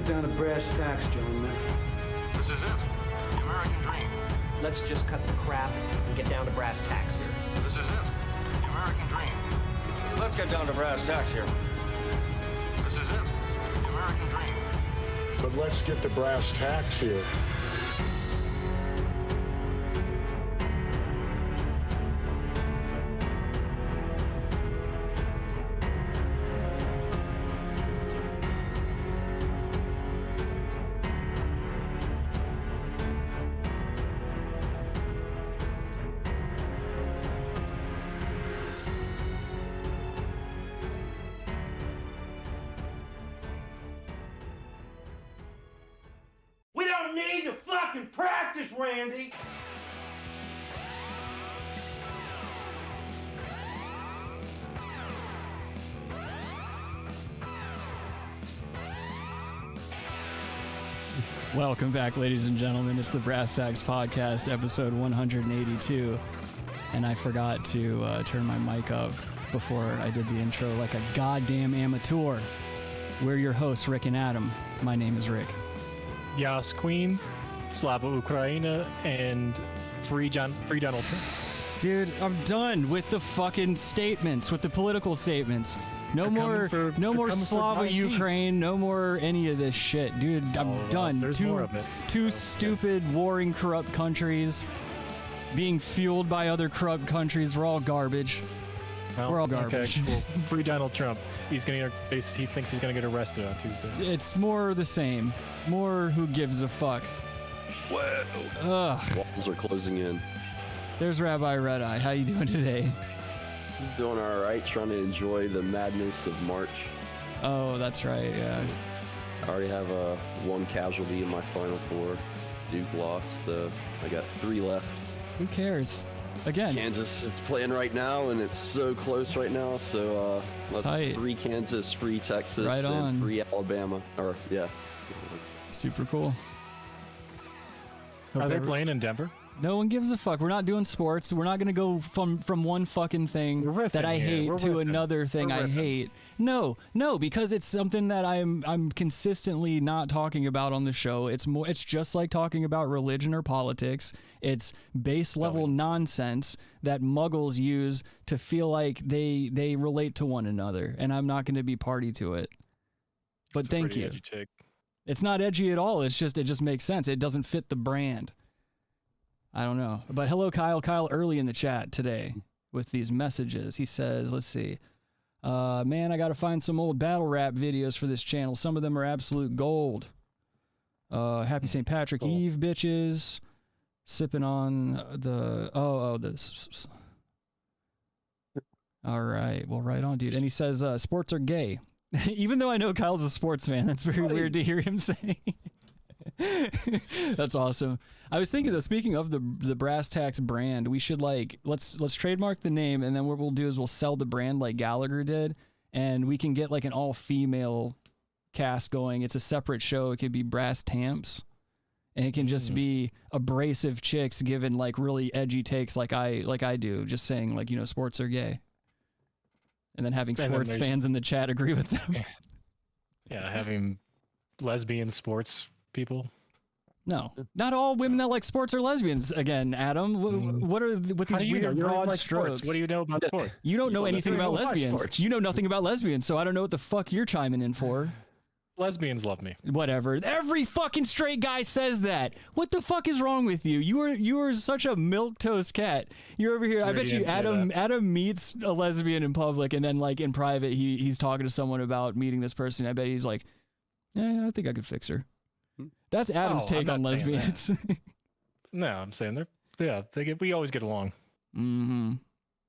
down to brass tacks, gentlemen. This is it. The American dream. Let's just cut the crap and get down to brass tacks here. This is it. The American dream. Let's get down to brass tacks here. This is it. The American dream. But let's get to brass tacks here. Practice, Randy! Welcome back, ladies and gentlemen. It's the Brass Tacks Podcast, episode 182. And I forgot to turn my mic up before I did the intro like a goddamn amateur. We're your hosts, Rick and Adam. My name is Rick. Yas Queen, Slava Ukraina, and free Donald Trump. Dude, I'm done with the fucking statements, with the political statements. No more Slava Ukraine, no more any of this shit. Dude, I'm done. There's more of it. Two stupid, warring, corrupt countries being fueled by other corrupt countries. We're all garbage. Well, we're all garbage. Okay, well, free Donald Trump. He thinks he's gonna get arrested on Tuesday. It's more the same. More who gives a fuck. Whoa. Walls are closing in. There's Rabbi Red Eye. How you doing today? Doing all right. Trying to enjoy the madness of March. Oh, that's right. Yeah. I already have one casualty in my final four. Duke lost, so I got 3 left. Who cares? Again, Kansas is playing right now, and it's so close right now. So let's Tight. free Kansas, free Texas, Right on. and free Alabama. Or yeah. Super cool. Hope Are they playing in Denver? No one gives a fuck. We're not doing sports. We're not going to go from one fucking thing that I hate to another thing I hate. No, because it's something that I'm consistently not talking about on the show. It's just like talking about religion or politics. It's base level nonsense that muggles use to feel like they relate to one another, and I'm not going to be party to it. But thank you. It's not edgy at all. It just makes sense. It doesn't fit the brand. I don't know. But hello, Kyle. Kyle early in the chat today with these messages. He says, let's see. Man, I got to find some old battle rap videos for this channel. Some of them are absolute gold. Happy St. Patrick Eve, bitches. Sipping on the... All right. Well, right on, dude. And he says, sports are gay. Even though I know Kyle's a sports fan, that's very weird to hear him say. That's awesome. I was thinking though, speaking of the Brass Tacks brand, we should let's trademark the name, and then what we'll do is we'll sell the brand like Gallagher did, and we can get like an all-female cast going. It's a separate show. It could be Brass Tamps, and it can just be abrasive chicks giving like really edgy takes like I do, just saying like, sports are gay. And then having sports fans in the chat agree with them. Yeah, having lesbian sports people. No, not all women that like sports are lesbians. Again, Adam, what are with these weird broad strokes? What do you know about sports? You don't know anything about lesbians. You know nothing about lesbians, so I don't know what the fuck you're chiming in for. Lesbians love me. Whatever. Every fucking straight guy says that. What the fuck is wrong with you? You are such a milquetoast cat. You're over here. I bet you Adam meets a lesbian in public, and then like in private he's talking to someone about meeting this person. I bet he's like, yeah, I think I could fix her. That's Adam's take on lesbians. No, I'm saying we always get along. Mm-hmm.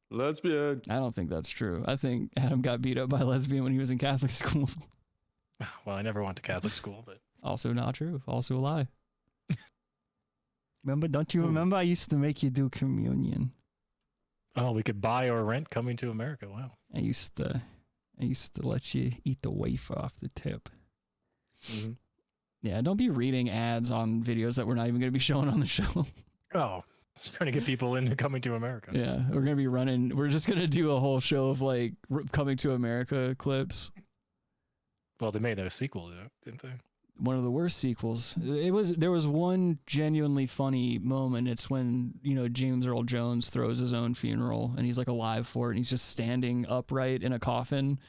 Lesbian. I don't think that's true. I think Adam got beat up by a lesbian when he was in Catholic school. Well, I never went to Catholic school, but also not true. Also a lie. Don't you remember? I used to make you do communion. Oh, we could buy or rent Coming to America. Wow. I used to let you eat the wafer off the tip. Mm-hmm. Yeah, don't be reading ads on videos that we're not even going to be showing on the show. Oh, just trying to get people into Coming to America. Yeah, we're just going to do a whole show of like Coming to America clips. Well, they made a sequel, didn't they? one of the worst sequels. There was one genuinely funny moment. It's when, James Earl Jones throws his own funeral and he's like alive for it, and he's just standing upright in a coffin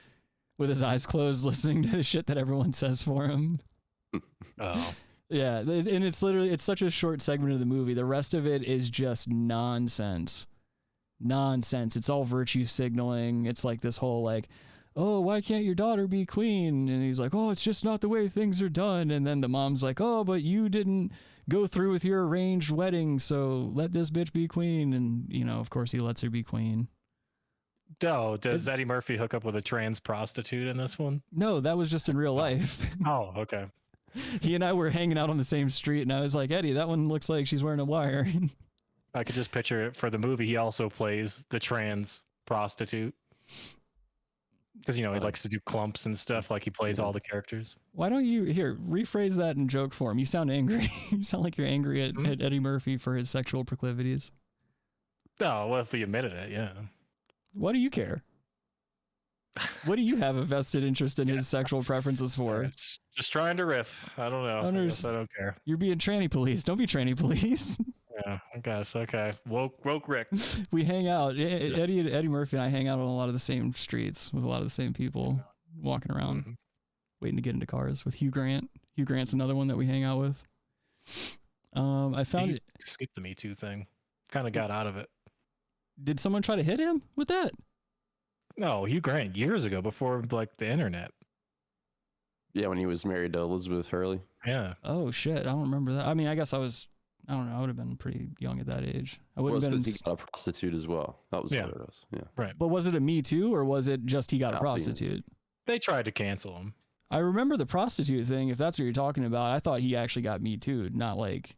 with his eyes closed, listening to the shit that everyone says for him. Oh. Yeah, and it's such a short segment of the movie. The rest of it is just nonsense. It's all virtue signaling. It's like this whole like, oh, why can't your daughter be queen? And he's like, oh, it's just not the way things are done. And then the mom's like, oh, but you didn't go through with your arranged wedding, so let this bitch be queen. And, of course he lets her be queen. Oh, does Eddie Murphy hook up with a trans prostitute in this one? No, that was just in real life. Oh, okay. He and I were hanging out on the same street, and I was like, Eddie, that one looks like she's wearing a wire. I could just picture it for the movie. He also plays the trans prostitute. Because, he likes to do clumps and stuff. Like, he plays all the characters. Why don't you, rephrase that in joke form. You sound angry. You sound like you're angry at Eddie Murphy for his sexual proclivities. Oh, well, if he admitted it, yeah. Why do you care? What do you have a vested interest in his sexual preferences for? Just trying to riff. I don't know. I guess I don't care. You're being tranny police. Don't be tranny police. Yeah, I guess. Okay. Woke Rick. We hang out. Eddie Murphy and I hang out on a lot of the same streets with a lot of the same people walking around, waiting to get into cars with Hugh Grant. Hugh Grant's another one that we hang out with. I found it. Skipped the Me Too thing. Kind of got out of it. Did someone try to hit him with that? No, Hugh Grant years ago, before like the internet. Yeah, when he was married to Elizabeth Hurley. Yeah. Oh shit, I don't remember that. I mean, I guess I don't know. I would have been pretty young at that age. I would have been. Because he got a prostitute as well. That was what it was. Yeah. Right. But was it a Me Too, or was it just he got a prostitute? They tried to cancel him. I remember the prostitute thing. If that's what you're talking about, I thought he actually got Me Too'd, not like.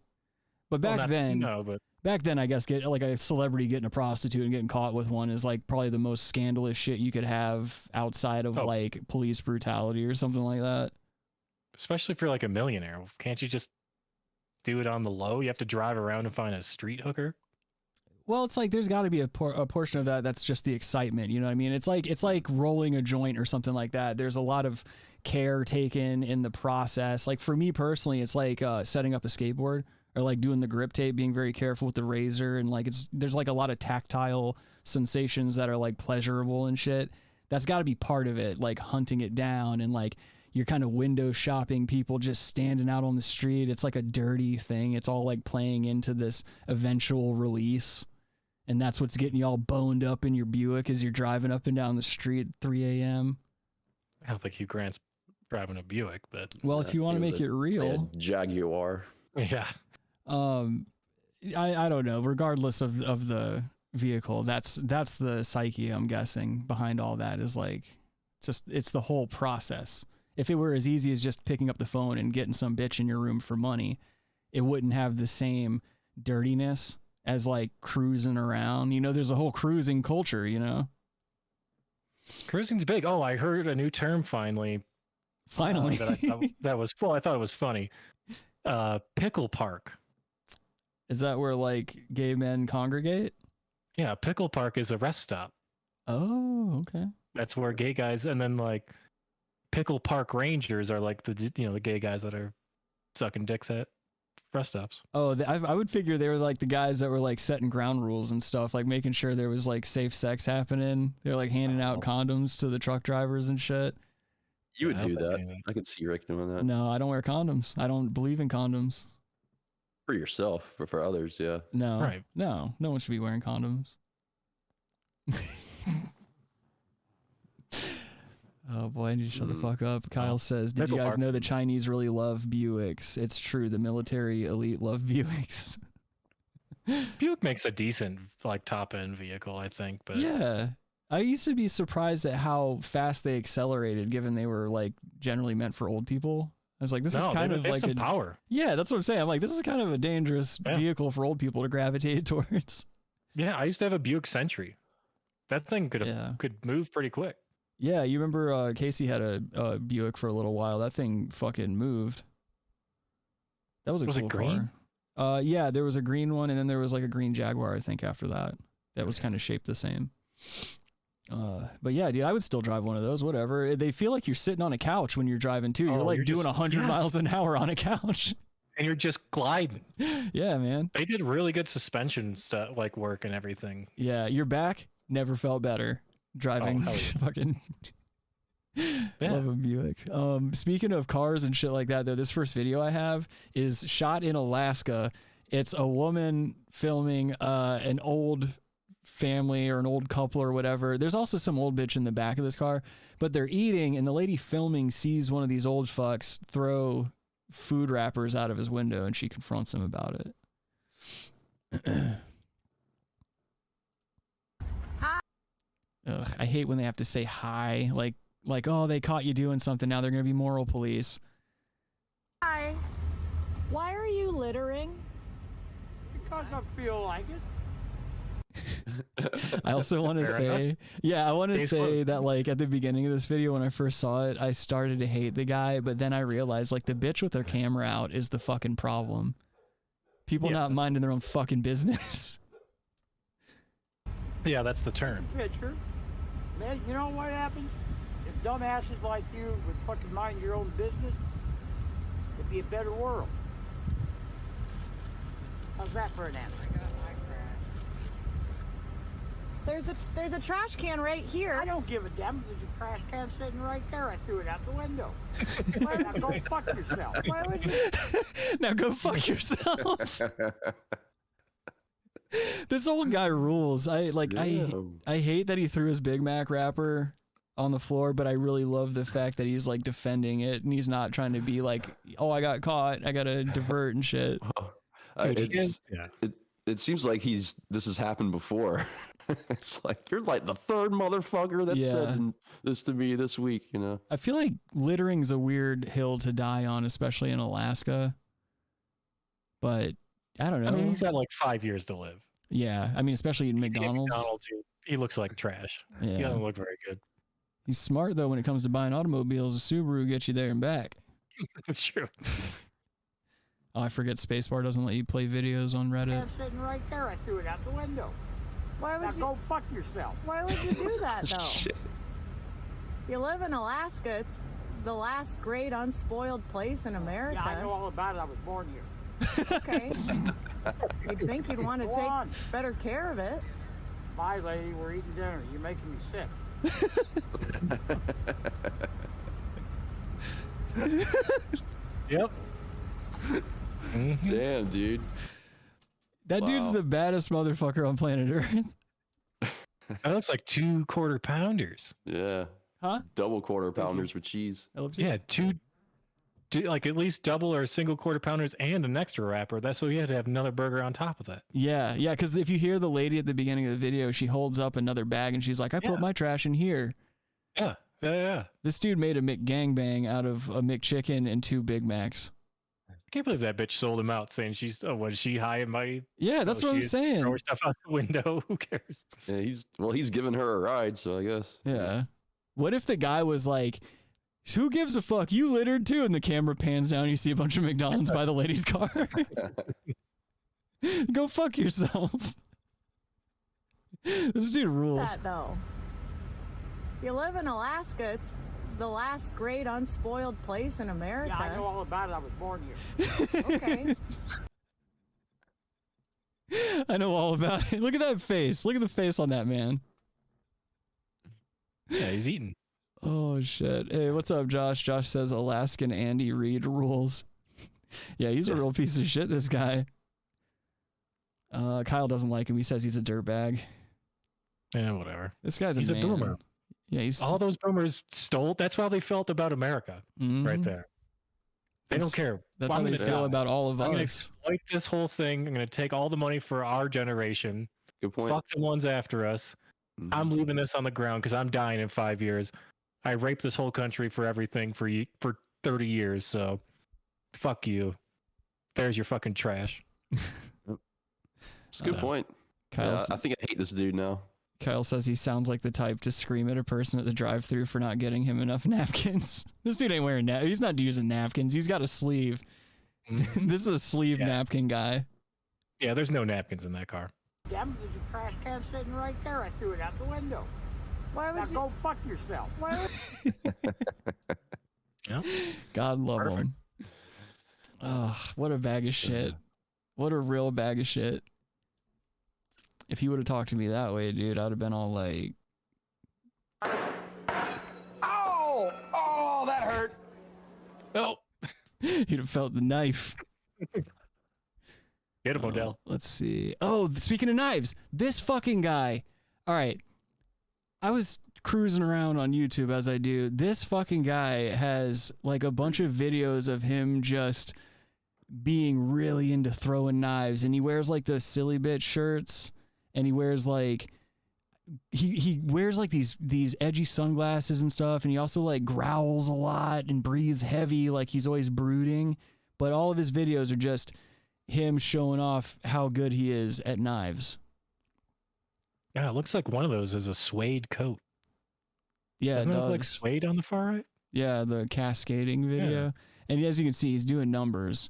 But back then, no, but back then, I guess like a celebrity getting a prostitute and getting caught with one is like probably the most scandalous shit you could have outside of like police brutality or something like that. Especially if you're like a millionaire, can't you just do it on the low? You have to drive around and find a street hooker. Well, it's like there's got to be a portion of that that's just the excitement. You know what I mean? It's like rolling a joint or something like that. There's a lot of care taken in the process. Like for me personally, it's like setting up a skateboard or like doing the grip tape, being very careful with the razor, and like there's like a lot of tactile sensations that are like pleasurable and shit. That's got to be part of it, like hunting it down and like you're kind of window shopping people just standing out on the street. It's like a dirty thing. It's all like playing into this eventual release. And that's what's getting you all boned up in your Buick as you're driving up and down the street at 3 a.m. I don't think Hugh Grant's driving a Buick, but well, if you want to make it real, Jaguar. Yeah. I don't know. Regardless of the vehicle, that's the psyche, I'm guessing, behind all that is like it's the whole process. If it were as easy as just picking up the phone and getting some bitch in your room for money, it wouldn't have the same dirtiness as like cruising around. There's a whole cruising culture, Cruising's big. Oh, I heard a new term finally. Finally. That I thought it was funny. Pickle park. Is that where like gay men congregate? Yeah, pickle park is a rest stop. Oh, okay. That's where gay guys, and then like pickle park rangers are like the gay guys that are sucking dicks at rest stops. Oh, I would figure they were like the guys that were like setting ground rules and stuff, like making sure there was like safe sex happening. They're like handing out condoms to the truck drivers and shit. You would do that. I could see Rick doing that. No, I don't wear condoms. I don't believe in condoms. For yourself, but for others, yeah. No, right. No one should be wearing condoms. Oh boy, I need to shut the fuck up. Kyle says, did you guys know the Chinese really love Buicks? It's true. The military elite love Buicks. Buick makes a decent like top end vehicle, I think. But yeah, I used to be surprised at how fast they accelerated, given they were like generally meant for old people. I was like, this is kind of like a power. Yeah, that's what I'm saying. I'm like, this is kind of a dangerous vehicle for old people to gravitate towards. Yeah, I used to have a Buick Century. That thing could move pretty quick. Yeah, you remember Casey had a Buick for a little while. That thing fucking moved. That was a cool green car. Yeah, there was a green one, and then there was like a green Jaguar, I think, after that. That was kind of shaped the same. But yeah, dude, I would still drive one of those. Whatever. They feel like you're sitting on a couch when you're driving too. You're like doing 100 miles an hour on a couch. And you're just gliding. Yeah, man. They did really good suspension stuff, like work and everything. Yeah, your back never felt better driving fucking. Love a Buick. Speaking of cars and shit like that, though, this first video I have is shot in Alaska. It's a woman filming an old family or an old couple or whatever. There's also some old bitch in the back of this car, but they're eating, and the lady filming sees one of these old fucks throw food wrappers out of his window, and she confronts him about it. Hi. Ugh, I hate when they have to say hi, like, oh, they caught you doing something, now they're gonna be moral police. Hi. Why are you littering? Because I feel like it. I also want to say, I want to say that, like, at the beginning of this video, when I first saw it, I started to hate the guy, but then I realized, like, the bitch with their camera out is the fucking problem. People not minding their own fucking business. Yeah, that's the term. Picture. Man, you know what happens? If dumbasses like you would fucking mind your own business, it'd be a better world. How's that for an answer? There's a trash can right here. I don't give a damn. There's a trash can sitting right there. I threw it out the window. Now go fuck yourself. Why would you? Now go fuck yourself. This old guy rules. I hate that he threw his Big Mac wrapper on the floor, but I really love the fact that he's like defending it and he's not trying to be like, oh, I got caught, I gotta divert and shit. It seems like this has happened before. It's like you're like the third motherfucker that said this to me this week, you know. I feel like littering's a weird hill to die on, especially in Alaska. But I don't know. I mean, he's got like 5 years to live. Yeah, I mean, especially in McDonald's. He looks like trash. Yeah. He doesn't look very good. He's smart though when it comes to buying automobiles. A Subaru gets you there and back. That's true. Oh, I forget Spacebar doesn't let you play videos on Reddit. Sitting right there. I threw it out the window. Why would now you? Go fuck yourself. Why would you do that though? You live in Alaska. It's the last great unspoiled place in America. Yeah, I know all about it. I was born here. Okay. You'd think you'd want to take better care of it. Bye, lady. We're eating dinner. You're making me sick. Yep. Damn, dude. That dude's the baddest motherfucker on planet Earth. That looks like 2 quarter pounders. Yeah. Huh? Double quarter pounders with cheese. Yeah, like at least double or single quarter pounders and an extra wrapper. That's so you had to have another burger on top of that. Yeah, because if you hear the lady at the beginning of the video, she holds up another bag and she's like, I put my trash in here. Yeah. This dude made a McGangbang out of a McChicken and 2 Big Macs. I can't believe that bitch sold him out saying was she high and mighty? Yeah, that's what I'm saying. Throw her stuff out the window. Who cares? Yeah, he's giving her a ride, so I guess. Yeah. What if the guy was like, who gives a fuck? You littered too. And the camera pans down and you see a bunch of McDonald's by the lady's car. Go fuck yourself. This dude rules. That though. You live in Alaska. It's the last great unspoiled place in America. Yeah, I know all about it. I was born here. Okay. I know all about it. Look at that face. Look at the face on that man. Yeah, he's eating. Oh, shit. Hey, what's up, Josh? Josh says Alaskan Andy Reid rules. Yeah, he's a real piece of shit, this guy. Kyle doesn't like him. He says he's a dirtbag. Yeah, whatever. This guy's a man. boomer. Yeah, all those boomers stole. That's how they felt about America, right there. They don't care. That's how they feel about all of us. I'm going to exploit this whole thing. I'm going to take all the money for our generation. Good point. Fuck the ones after us. I'm leaving this on the ground because I'm dying in 5 years. I raped this whole country for everything for 30 years. So, fuck you. There's your fucking trash. It's a good point. I think I hate this dude now. Kyle says he sounds like the type to scream at a person at the drive-thru for not getting him enough napkins. This dude ain't wearing he's not using napkins. He's got a sleeve. This is a sleeve napkin guy. Yeah, there's no napkins in that car. Damn, there's a trash can sitting right there. I threw it out the window. Why would Now you? go fuck yourself. Why would Yep. God love him. Oh, what a bag of shit. What a real bag of shit. If he would have talked to me that way, dude, I'd have been all like, Oh, that hurt. Oh, he'd have felt the knife. get him, Odell. Let's see. Oh, speaking of knives, this fucking guy. All right. I was cruising around on YouTube as I do. This fucking guy has like a bunch of videos of him just being really into throwing knives, and he wears like those silly bitch shirts, and he wears like he wears like these edgy sunglasses and stuff, and he also like growls a lot and breathes heavy, like he's always brooding. But all of his videos are just him showing off how good he is at knives. Yeah, it looks like one of those is a suede coat. Yeah, Doesn't it it does. look like suede on the far right? Yeah, the cascading video. Yeah. And as you can see, he's doing numbers.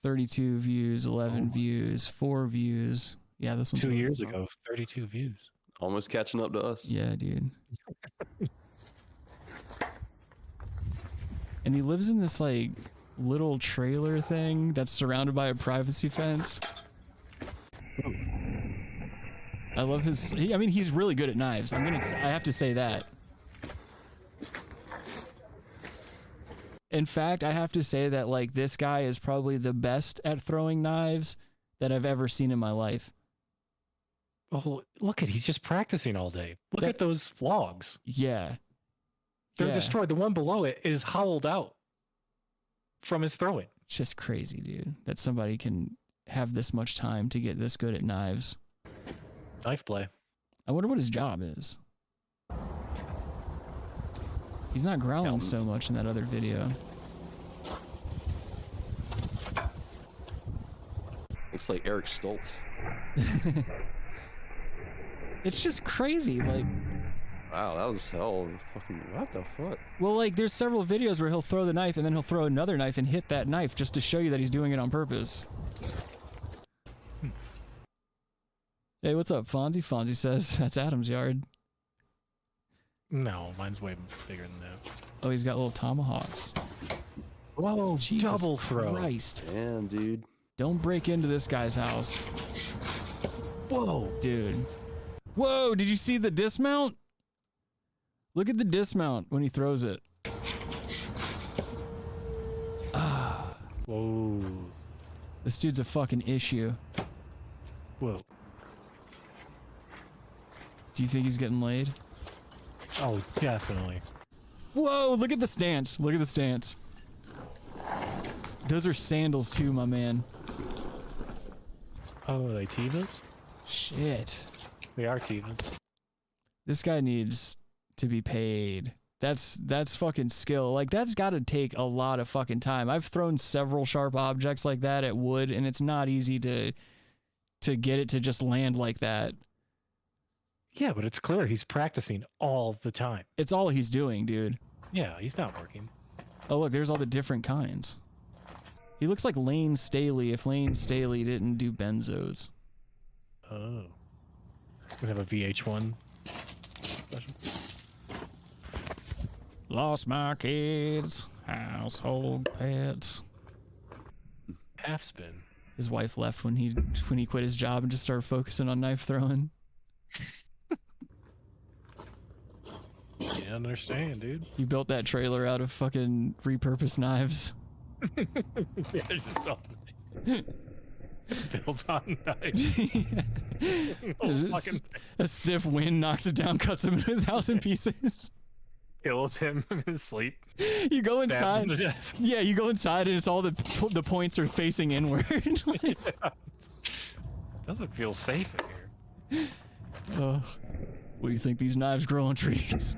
32 views, 11 views, 4 views. Yeah, this one's 2 years ago, 32 views. Almost catching up to us. Yeah, dude. And he lives in this like little trailer thing that's surrounded by a privacy fence. I love his. I mean, he's really good at knives. I have to say that. In fact, I have to say that like this guy is probably the best at throwing knives that I've ever seen in my life. Oh, look at he's just practicing all day. Look at those logs. Yeah. They're destroyed. The one below it is hollowed out from his throwing. It's just crazy, dude, that somebody can have this much time to get this good at knives. Knife play. I wonder what his job is. He's not growling so much in that other video. Looks like Eric Stoltz. It's just crazy, like. Wow, that was hell. Fucking what the fuck? Well, like there's several videos where he'll throw the knife and then he'll throw another knife and hit that knife just to show you that he's doing it on purpose. Hey, what's up, Fonzie? Fonzie says that's Adam's yard. No, mine's way bigger than that. Oh, he's got little tomahawks. Whoa, Jesus double throw. Christ. Damn, dude. Don't break into this guy's house. Whoa. Dude. Whoa, did you see the dismount? Look at the dismount when he throws it. Ah. Whoa. This dude's a fucking issue. Whoa. Do you think he's getting laid? Oh, definitely. Whoa, look at the stance. Look at the stance. Those are sandals too, my man. Oh, are they Tevas? Shit. They are Tevas. This guy needs to be paid. That's fucking skill. Like, that's got to take a lot of fucking time. I've thrown several sharp objects like that at wood, and it's not easy to get it to just land like that. Yeah, but it's clear he's practicing all the time. It's all he's doing, dude. Yeah, he's not working. Oh, look, there's all the different kinds. He looks like Lane Staley if Lane Staley didn't do benzos. Oh. We have a VH1 special. Lost my kids, household pets. Half spin. His wife left when he quit his job and just started focusing on knife throwing. Can't understand, dude. You built that trailer out of fucking repurposed knives. Yeah, it's just all built on knives. A stiff wind knocks it down, cuts him into 1,000 pieces. Kills him in his sleep. You go Stabs inside. him to death. Yeah, you go inside and it's all the points are facing inward. Yeah. Doesn't feel safe in here. What do you think these knives grow on trees?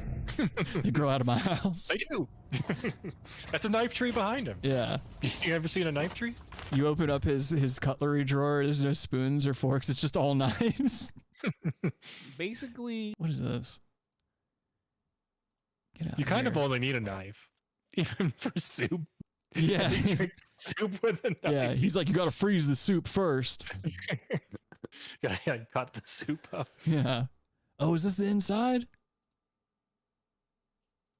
They grow out of my house. They do. That's a knife tree behind him. Yeah. You ever seen a knife tree? You open up his cutlery drawer. There's no spoons or forks. It's just all knives. Basically, What is this? Get out you of kind of here. only need a knife, even for soup. Yeah. You drink soup with a knife. Yeah. He's like, you got to freeze the soup first. Gotta cut the soup up. Yeah. Oh, is this the inside?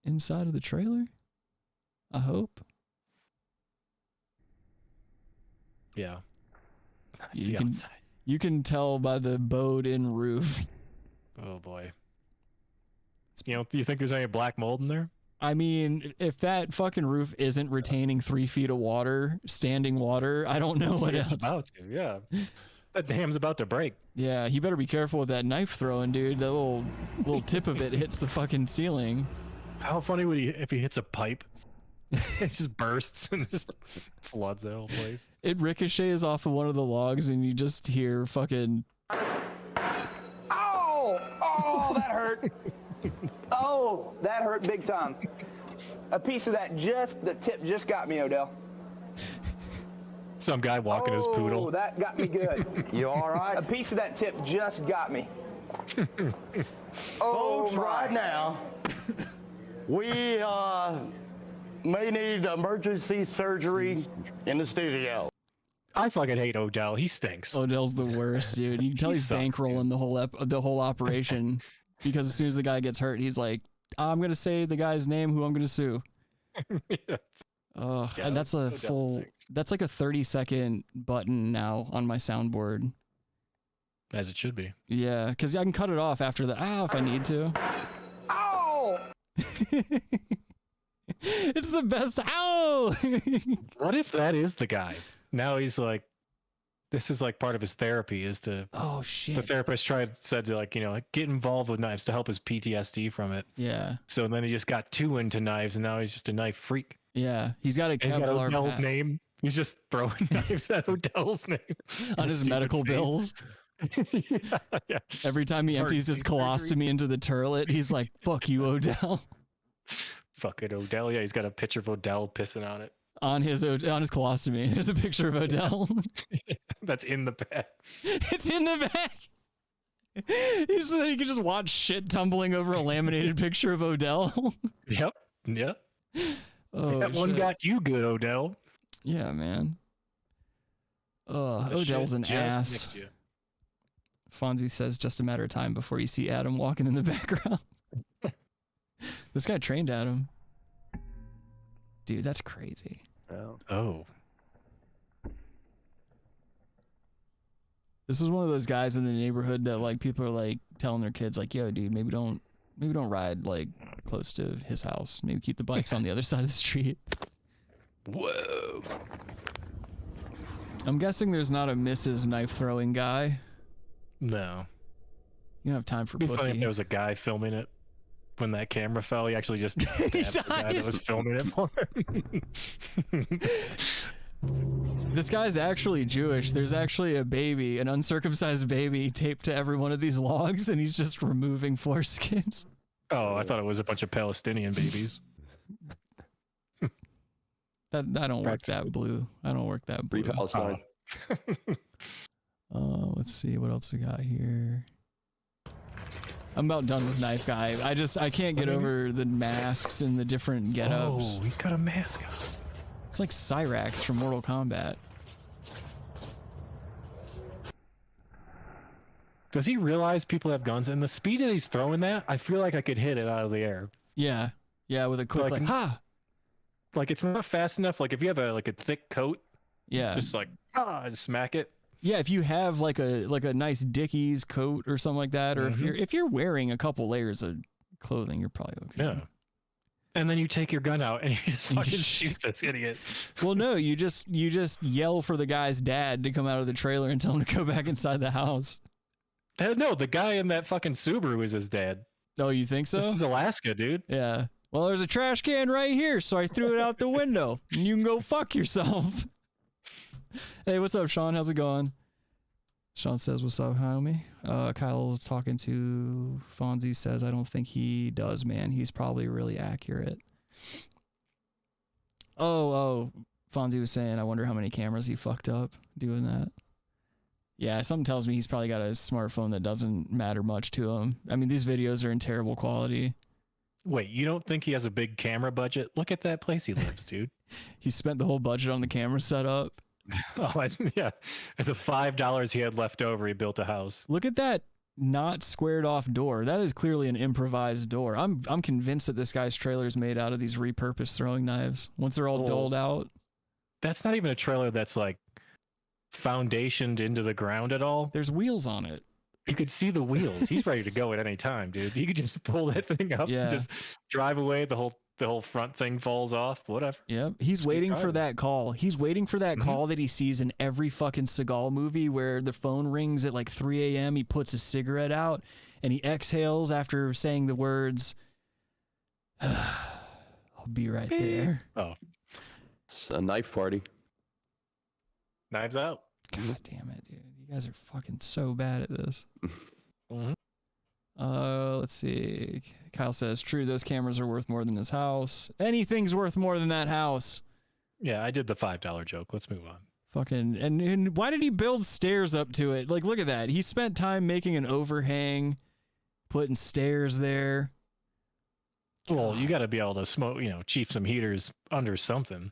inside of the trailer? I hope. Yeah. You can tell by the bowed-in roof. Oh boy. You know, do you think there's any black mold in there? I mean, if that fucking roof isn't retaining 3 feet of water, standing water, I don't know what else. About to, yeah. That dam's about to break. Yeah, he better be careful with that knife throwing, dude. That little tip of it hits the fucking ceiling. How funny would he if he hits a pipe? It just bursts and just floods the whole place. It ricochets off of one of the logs, and you just hear fucking. Oh! Oh, that hurt. Oh, that hurt big time. A piece of that the tip just got me, Odell. Some guy walking his poodle. Oh, that got me good. You all right? A piece of that tip just got me. Oh, Folks, right now, we may need emergency surgery in the studio. I fucking hate Odell. He stinks. Odell's the worst, dude. You can tell he's bankrolling the whole operation because as soon as the guy gets hurt, he's like, I'm gonna say the guy's name who I'm gonna sue. Oh, yeah, that's a full. That's like a 30-second button now on my soundboard. As it should be. Yeah, because I can cut it off after the if I need to. Ow! It's the best. Ow! What if that is the guy? Now he's like, this is like part of his therapy is to. Oh shit! The therapist said to get involved with knives to help his PTSD from it. Yeah. So then he just got too into knives, and now he's just a knife freak. Yeah, he's got a Kevlar Odell's name. He's just throwing knives at Odell's name on his medical bills. Yeah. Every time he empties his colostomy into the turlet, he's like, "Fuck you, Odell." Fucking Odell. Yeah, he's got a picture of Odell pissing on it. On his colostomy, there's a picture of Odell. That's in the bag. It's in the bag. You can just watch shit tumbling over a laminated picture of Odell. Yep. Oh, that one shit. got you good, Odell. Yeah, man. Odell's an ass. Fonzie says just a matter of time before you see Adam walking in the background. This guy trained Adam. Dude, that's crazy. Oh. This is one of those guys in the neighborhood that like people are like telling their kids like, yo, dude, maybe don't ride like close to his house. Maybe keep the bikes on the other side of the street. Whoa. I'm guessing there's not a Mrs. Knife throwing guy. No. You don't have time for It'd be pussy. funny if there was a guy filming it. When that camera fell, he actually just stabbed the guy that was filming it for him. This guy's actually Jewish. There's actually a baby, an uncircumcised baby, taped to every one of these logs, and he's just removing foreskins. Oh, I thought it was a bunch of Palestinian babies. I don't work that blue. I don't work that blue. Free Palestine. Let's see what else we got here. I'm about done with Knife Guy. I can't get over the masks and the different get-ups. Oh, he's got a mask on. It's like Cyrax from Mortal Kombat. Does he realize people have guns? And the speed that he's throwing that, I feel like I could hit it out of the air. Yeah. Yeah, with a quick like ha! Like it's not fast enough. Like if you have a thick coat, yeah, just like just smack it. Yeah, if you have like a nice Dickies coat or something like that, or if you're wearing a couple layers of clothing, you're probably okay. Yeah. And then you take your gun out and you just fucking shoot this idiot. Well, no, you just yell for the guy's dad to come out of the trailer and tell him to go back inside the house. No, the guy in that fucking Subaru is his dad. Oh, you think so? This is Alaska, dude. Yeah. Well, there's a trash can right here, so I threw it out the window. And you can go fuck yourself. Hey, what's up, Sean? How's it going? Sean says, what's up, homie? Kyle's talking to Fonzie, says, I don't think he does, man. He's probably really accurate. Oh, Fonzie was saying, I wonder how many cameras he fucked up doing that. Yeah, something tells me he's probably got a smartphone that doesn't matter much to him. I mean, these videos are in terrible quality. Wait, you don't think he has a big camera budget? Look at that place he lives, dude. He spent the whole budget on the camera setup. Oh, yeah. The $5 he had left over, he built a house. Look at that not squared off door. That is clearly an improvised door. I'm convinced that this guy's trailer is made out of these repurposed throwing knives. Once they're all doled out. That's not even a trailer that's like foundationed into the ground at all. There's wheels on it. You could see the wheels. He's ready to go at any time, dude. He could just pull that thing up and just drive away. The whole front thing falls off. Whatever. Yep. He's waiting for that call. He's waiting for that call that he sees in every fucking Seagal movie where the phone rings at like 3 a.m. He puts a cigarette out and he exhales after saying the words, "I'll be right there." Oh. It's a knife party. Knives out. God damn it, dude. You guys are fucking so bad at this. Let's see. Kyle says, true, those cameras are worth more than his house. Anything's worth more than that house. Yeah, I did the $5 joke. Let's move on. Fucking, and why did he build stairs up to it? Like, look at that. He spent time making an overhang, putting stairs there. Well, you got to be able to smoke, chief some heaters under something.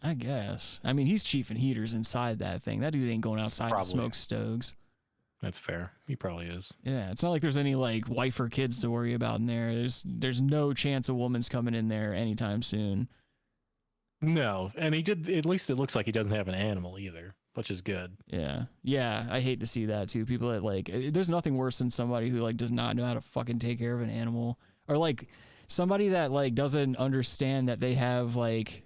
I guess. I mean, he's chiefing heaters inside that thing. That dude ain't going outside to smoke stoves. That's fair. He probably is. Yeah, it's not like there's any like wife or kids to worry about in there. There's no chance a woman's coming in there anytime soon. No, and at least it looks like he doesn't have an animal either, which is good. Yeah. Yeah, I hate to see that too. People that like, there's nothing worse than somebody who like does not know how to fucking take care of an animal, or like somebody that like doesn't understand that they have like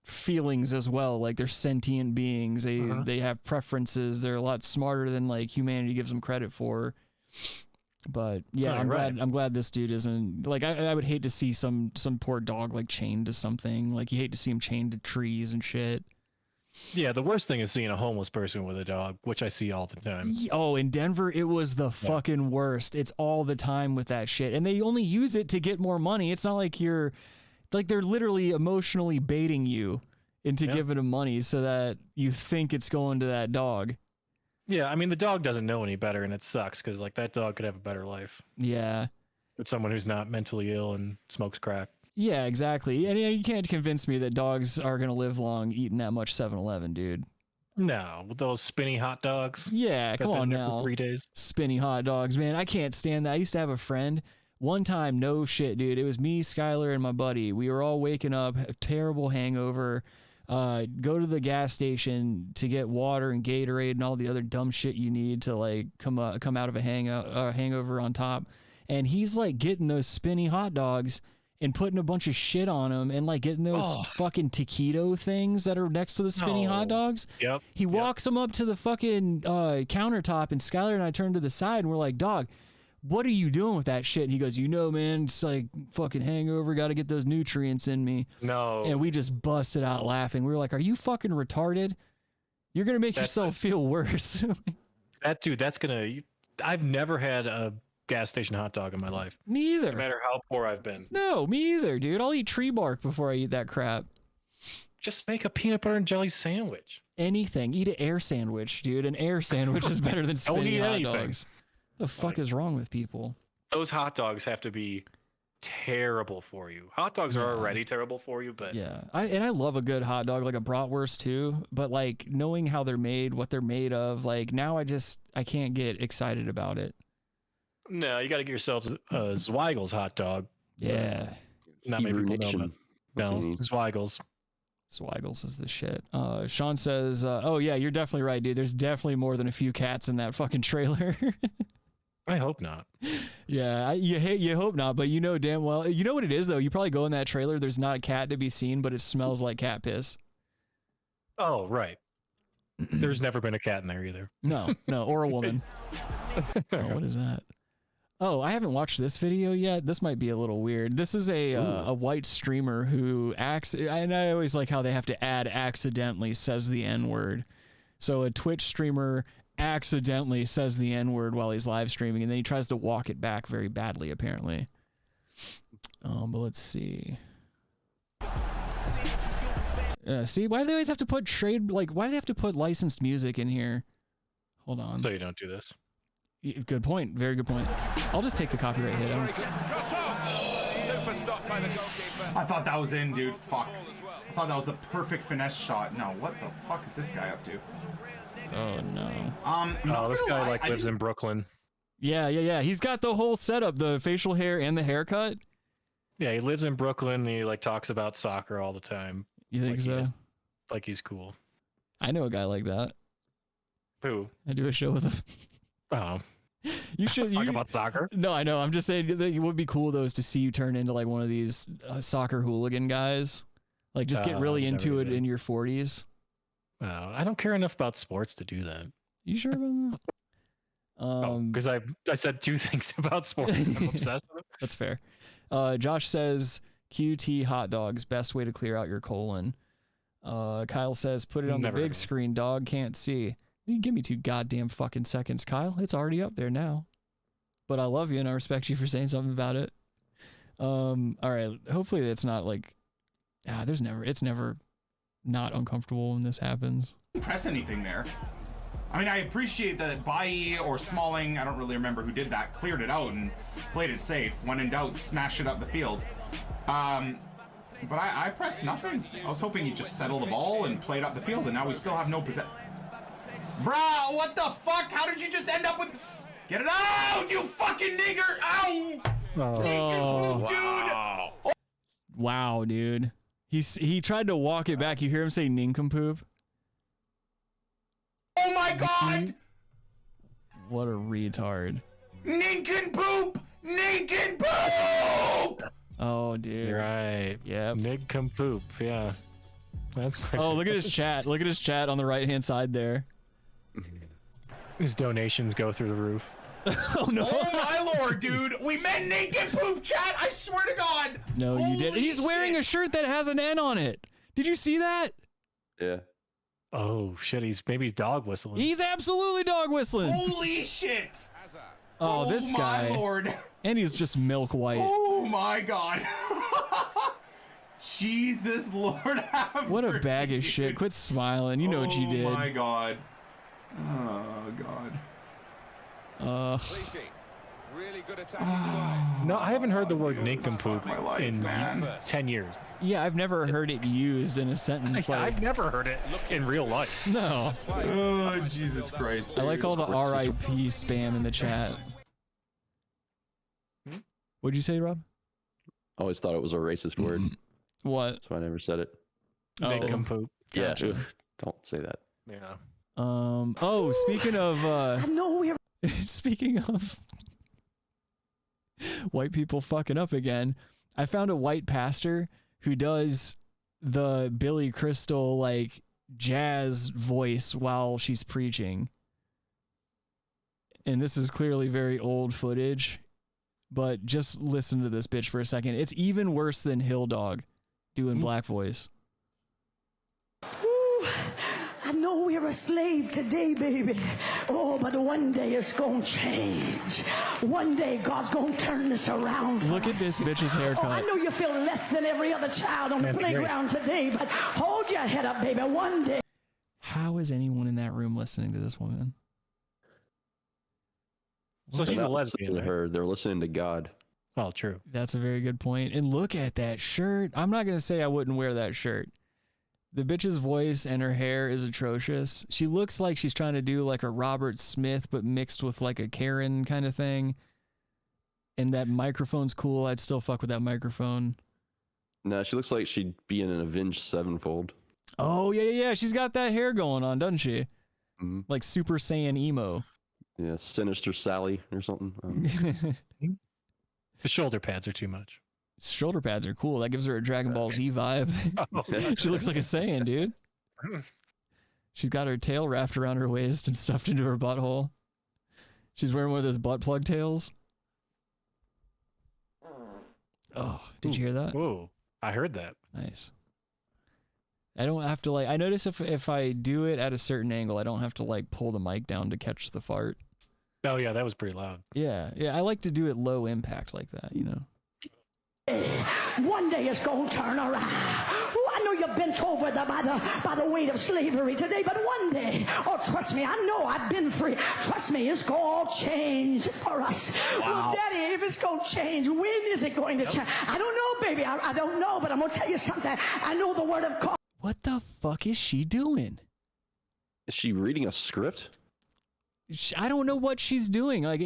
feelings as well. Like they're sentient beings. They have preferences. They're a lot smarter than like humanity gives them credit for. But yeah, I'm glad this dude isn't like, I would hate to see some poor dog like chained to something. Like you hate to see him chained to trees and shit. Yeah, the worst thing is seeing a homeless person with a dog, which I see all the time. Oh, in Denver, it was the fucking worst. It's all the time with that shit. And they only use it to get more money. It's not like they're literally emotionally baiting you into giving them money so that you think it's going to that dog. Yeah, I mean, the dog doesn't know any better, and it sucks because like that dog could have a better life. Yeah. With someone who's not mentally ill and smokes crack. Yeah, exactly. And you can't convince me that dogs are going to live long eating that much 7-Eleven, dude. No, with those spinny hot dogs. Yeah, come on now. 3 days. Spinny hot dogs, man. I can't stand that. I used to have a friend. One time, no shit, dude. It was me, Skylar, and my buddy. We were all waking up, a terrible hangover. Go to the gas station to get water and Gatorade and all the other dumb shit you need to like come out of a hangover on top. And he's like getting those spinny hot dogs and putting a bunch of shit on them and like getting those fucking taquito things that are next to the spinny hot dogs. Yep. He walks them up to the fucking countertop, and Skylar and I turn to the side and we're like, dog, what are you doing with that shit? And he goes, man, it's like fucking hangover. Got to get those nutrients in me. No. And we just busted out laughing. We were like, are you fucking retarded? You're going to make yourself feel worse. I've never had a gas station hot dog in my life. Me either. No matter how poor I've been. No, me either, dude. I'll eat tree bark before I eat that crap. Just make a peanut butter and jelly sandwich. Anything. Eat an air sandwich, dude. An air sandwich is better than spinny hot dogs. The fuck is wrong with people? Those hot dogs have to be terrible for you. Hot dogs are already terrible for you, but yeah, I love a good hot dog, like a bratwurst too. But like knowing how they're made, what they're made of, like now I can't get excited about it. No, you got to get yourself a Zweigel's hot dog. Yeah, not many people know that. No, Zweigel's. Zweigel's is the shit. Sean says, "Oh yeah, you're definitely right, dude. There's definitely more than a few cats in that fucking trailer." I hope not. Yeah, you hope not, but you know damn well. You know what it is, though? You probably go in that trailer, there's not a cat to be seen, but it smells like cat piss. Oh, right. There's never been a cat in there either. No, or a woman. What is that? Oh, I haven't watched this video yet. This might be a little weird. This is a white streamer who and I always like how they have to add accidentally says the N-word. So a Twitch streamer accidentally says the N-word while he's live streaming, and then he tries to walk it back very badly, apparently. But let's see. See, why do they always have to put why do they have to put licensed music in here? Hold on. So you don't do this. Good point. Very good point. I'll just take the copyright hit. I thought that was in, dude. Fuck. I thought that was the perfect finesse shot. No, what the fuck is this guy up to? Oh no. This guy lives in Brooklyn. Yeah. He's got the whole setup, the facial hair and the haircut. Yeah, he lives in Brooklyn. And he like talks about soccer all the time. You think so? Like he's cool. I know a guy like that. Who? I do a show with him. Oh. You should talk about soccer. No, I know. I'm just saying that it would be cool though is to see you turn into like one of these soccer hooligan guys. Like just get really into it in your 40s. I don't care enough about sports to do that. You sure about that? Because I said 2 things about sports. I'm obsessed with. That's fair. Josh says QT hot dogs, best way to clear out your colon. Kyle says put it on the big screen, dog can't see. You give me 2 goddamn fucking seconds, Kyle. It's already up there now. But I love you and I respect you for saying something about it. All right. Hopefully it's not like it's never not uncomfortable when this happens. Press anything there. I mean, I appreciate that Bailly or Smalling, I don't really remember who did that, cleared it out and played it safe. When in doubt, smash it up the field. But I pressed nothing. I was hoping he'd just settle the ball and play it up the field, and now we still have no possession. Bro, what the fuck? How did you just end up with... Get it out, you fucking nigger! Ow! Oh, Dude! Wow, dude. He tried to walk it back. You hear him say nincompoop? Oh my god! What a retard. Nincompoop! Nincompoop! Oh, dude. You're right. Yeah. Nincompoop. Yeah. That's. Oh, look at his chat. Look at his chat on the right-hand side there. His donations go through the roof. Oh no! Oh my lord, dude! We meant nincompoop, chat! I swear to God! No, you didn't. He's wearing a shirt that has an N on it. Did you see that? Yeah. Oh shit! Maybe he's dog whistling. He's absolutely dog whistling. Holy shit! Oh, this guy. Oh my lord! And he's just milk white. Oh my God! Jesus Lord, have What a mercy, bag of dude. shit! Quit smiling. You know what you did. Oh my God! Oh God! No, I haven't heard the word nincompoop my life, in man. 10 years. Yeah, I've never heard it used in a sentence. I've never heard it in real life. No. Oh Jesus Christ! I like all the RIP spam in the chat. What'd you say, Rob? I always thought it was a racist word. What? That's why I never said it. Oh. Nincompoop. Gotcha. Yeah. Don't say that. Yeah. Oh, speaking of I know we're speaking of white people fucking up again, I found a white pastor who does the Billy Crystal like jazz voice while she's preaching. And this is clearly very old footage, but just listen to this bitch for a second. It's even worse than Hill Dog doing black voice. I know we're a slave today, baby. Oh, but one day it's gonna change. One day God's gonna turn this around for Look at this bitch's haircut. Oh, I know you feel less than every other child on the playground today, but hold your head up, baby. One day. How is anyone in that room listening to this woman? So she's a lesbian. To her, they're listening to God. Oh, true. That's a very good point. And look at that shirt. I'm not gonna say I wouldn't wear that shirt. The bitch's voice and her hair is atrocious. She looks like she's trying to do like a Robert Smith, but mixed with like a Karen kind of thing. And that microphone's cool. I'd still fuck with that microphone. No, she looks like she'd be in an Avenged Sevenfold. Oh, yeah. She's got that hair going on, doesn't she? Mm-hmm. Like Super Saiyan emo. Yeah, Sinister Sally or something. The shoulder pads are too much. Shoulder pads are cool. That gives her a Dragon Ball Z vibe. She looks like a Saiyan, dude. She's got her tail wrapped around her waist and stuffed into her butthole. She's wearing one of those butt plug tails. Oh, did you hear that? Whoa, I heard that. Nice. I don't have to I notice if I do it at a certain angle, I don't have to pull the mic down to catch the fart. Oh yeah, that was pretty loud. Yeah. I like to do it low impact like that, you know. One day it's gonna turn around. Oh, I know you're bent over by the weight of slavery today, but one day, oh, trust me, I know I've been free. Trust me, it's gonna change for us. Wow. Well, Daddy, if it's gonna change, when is it going to change? I don't know, baby. I don't know, but I'm gonna tell you something. I know the word of God. What the fuck is she doing? Is she reading a script? I don't know what she's doing. Like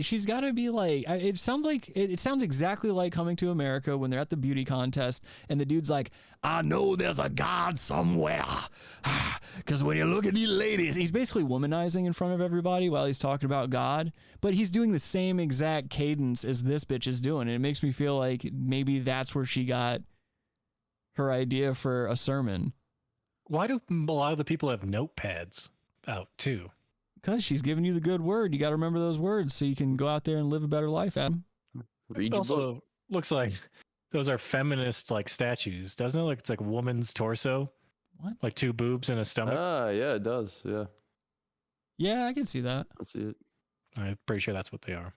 she's gotta be like, it sounds exactly like Coming to America when they're at the beauty contest and the dude's like, I know there's a God somewhere. Cause when you look at these ladies, he's basically womanizing in front of everybody while he's talking about God, but he's doing the same exact cadence as this bitch is doing. And it makes me feel like maybe that's where she got her idea for a sermon. Why do a lot of the people have notepads out too? Because she's giving you the good word. You got to remember those words so you can go out there and live a better life, Adam. It also looks like those are feminist like statues, doesn't it? Like it's like a woman's torso. What? Like 2 boobs and a stomach. Yeah, it does. Yeah. Yeah, I can see that. I see it. I'm pretty sure that's what they are.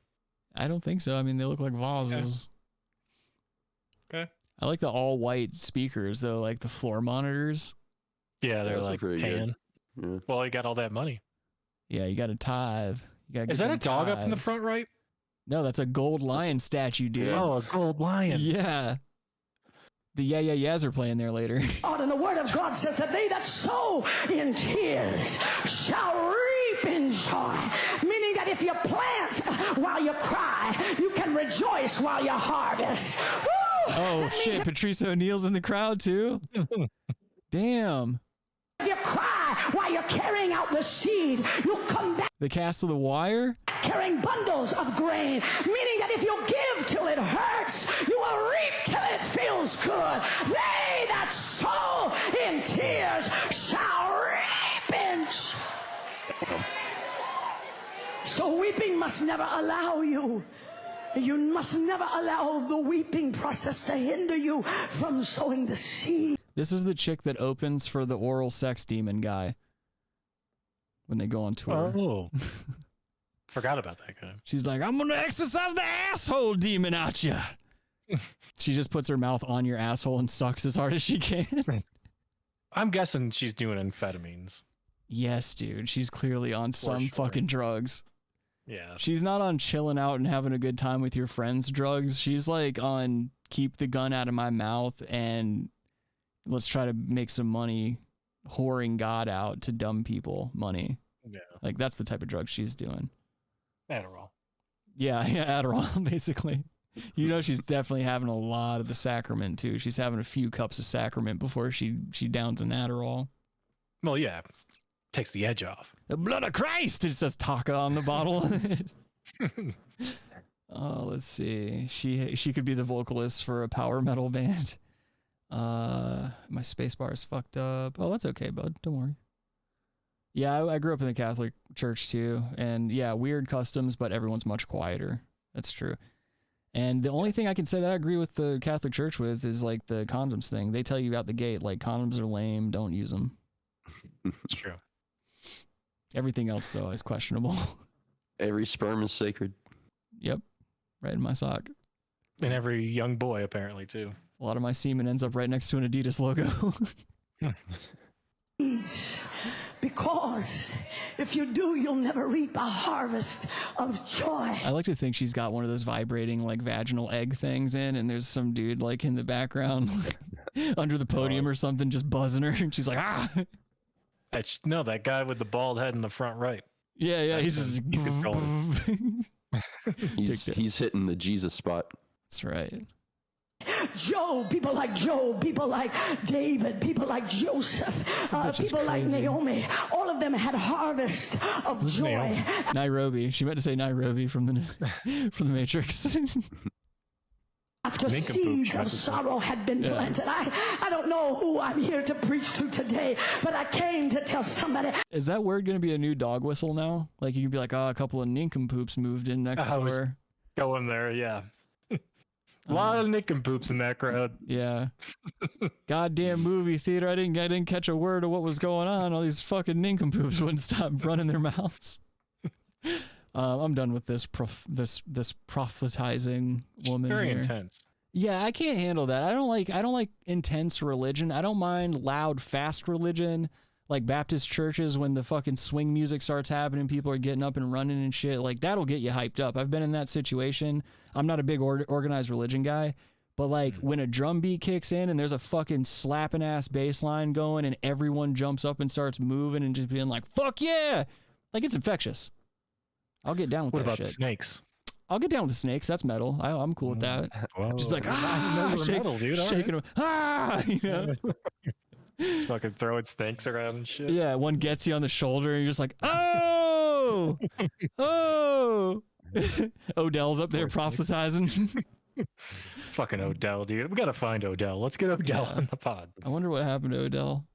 I don't think so. I mean, they look like vases. Okay. I like the all white speakers though, like the floor monitors. Yeah, they're like tan. Yeah. Well, you got all that money. Yeah, you got to tithe. Is that a dog up in the front right? No, that's a gold lion statue, dude. Oh, a gold lion. Yeah. The yeah yeahs are playing there later. God, and the word of God says that they that sow in tears shall reap in joy. Meaning that if you plant while you cry, you can rejoice while you harvest. Woo! Oh shit, Patrice O'Neal's in the crowd too. Damn. If you cry while you're carrying out the seed, you'll come back The cast of The Wire? carrying bundles of grain. Meaning that if you give till it hurts, you will reap till it feels good. They that sow in tears shall reap in joy. So weeping must never allow you. You must never allow the weeping process to hinder you from sowing the seed. This is the chick that opens for the oral sex demon guy when they go on tour. Oh. Forgot about that guy. She's like, I'm going to exercise the asshole demon out you. She just puts her mouth on your asshole and sucks as hard as she can. I'm guessing she's doing amphetamines. Yes, dude. She's clearly on some fucking drugs. Yeah. She's not on chilling out and having a good time with your friends drugs. She's like on keep the gun out of my mouth and let's try to make some money whoring God out to dumb people money. Yeah. Like that's the type of drug she's doing. Adderall. Yeah, Adderall, basically. You know she's definitely having a lot of the sacrament too. She's having a few cups of sacrament before she downs an Adderall. Well, yeah. Takes the edge off. The blood of Christ! It says Taka on the bottle. Oh, let's see. She could be the vocalist for a power metal band. My space bar is fucked up. Oh, that's okay, bud. Don't worry. Yeah, I grew up in the Catholic Church too, and yeah, weird customs, but everyone's much quieter. That's true. And the only thing I can say that I agree with the Catholic Church with is like the condoms thing. They tell you out the gate, like condoms are lame, don't use them. It's true. Everything else though is questionable. Every sperm is sacred. Yep, right in my sock. And every young boy apparently too. A lot of my semen ends up right next to an Adidas logo. Because if you do, you'll never reap a harvest of joy. I like to think she's got one of those vibrating like vaginal egg things in, and there's some dude like in the background under the podium or something just buzzing her, and she's like, ah. No, that guy with the bald head in the front right. Yeah, he's just he's hitting the Jesus spot. That's right. Job, people like Job, people like David, people like Joseph, people like Naomi, all of them had harvest of joy. Nairobi. She meant to say Nairobi from the Matrix. After seeds of sorrow had been planted. I don't know who I'm here to preach to today, but I came to tell somebody. Is that word going to be a new dog whistle now? Like you could be like, oh, a couple of nincompoops moved in next door. Going there, yeah. A lot of nincompoops in that crowd. Yeah. Goddamn movie theater. I didn't catch a word of what was going on. All these fucking nincompoops wouldn't stop running their mouths. I'm done with this prophetizing woman. Very here. Intense. Yeah, I can't handle that. I don't like intense religion. I don't mind loud, fast religion. Like Baptist churches, when the fucking swing music starts happening, people are getting up and running and shit. Like that'll get you hyped up. I've been in that situation. I'm not a big organized religion guy, but like when a drum beat kicks in and there's a fucking slapping ass bass line going and everyone jumps up and starts moving and just being like, fuck yeah. Like it's infectious. I'll get down with What that about shit. snakes? I'll get down with the snakes. That's metal. I'm cool with that. Whoa. Just like, metal, dude. shaking them. You know? Just fucking throwing snakes around and shit. Yeah, one gets you on the shoulder and you're just like, oh, oh. Odell's up there prophesizing. Fucking Odell, dude. We gotta find Odell. Let's get Odell on the pod. I wonder what happened to Odell.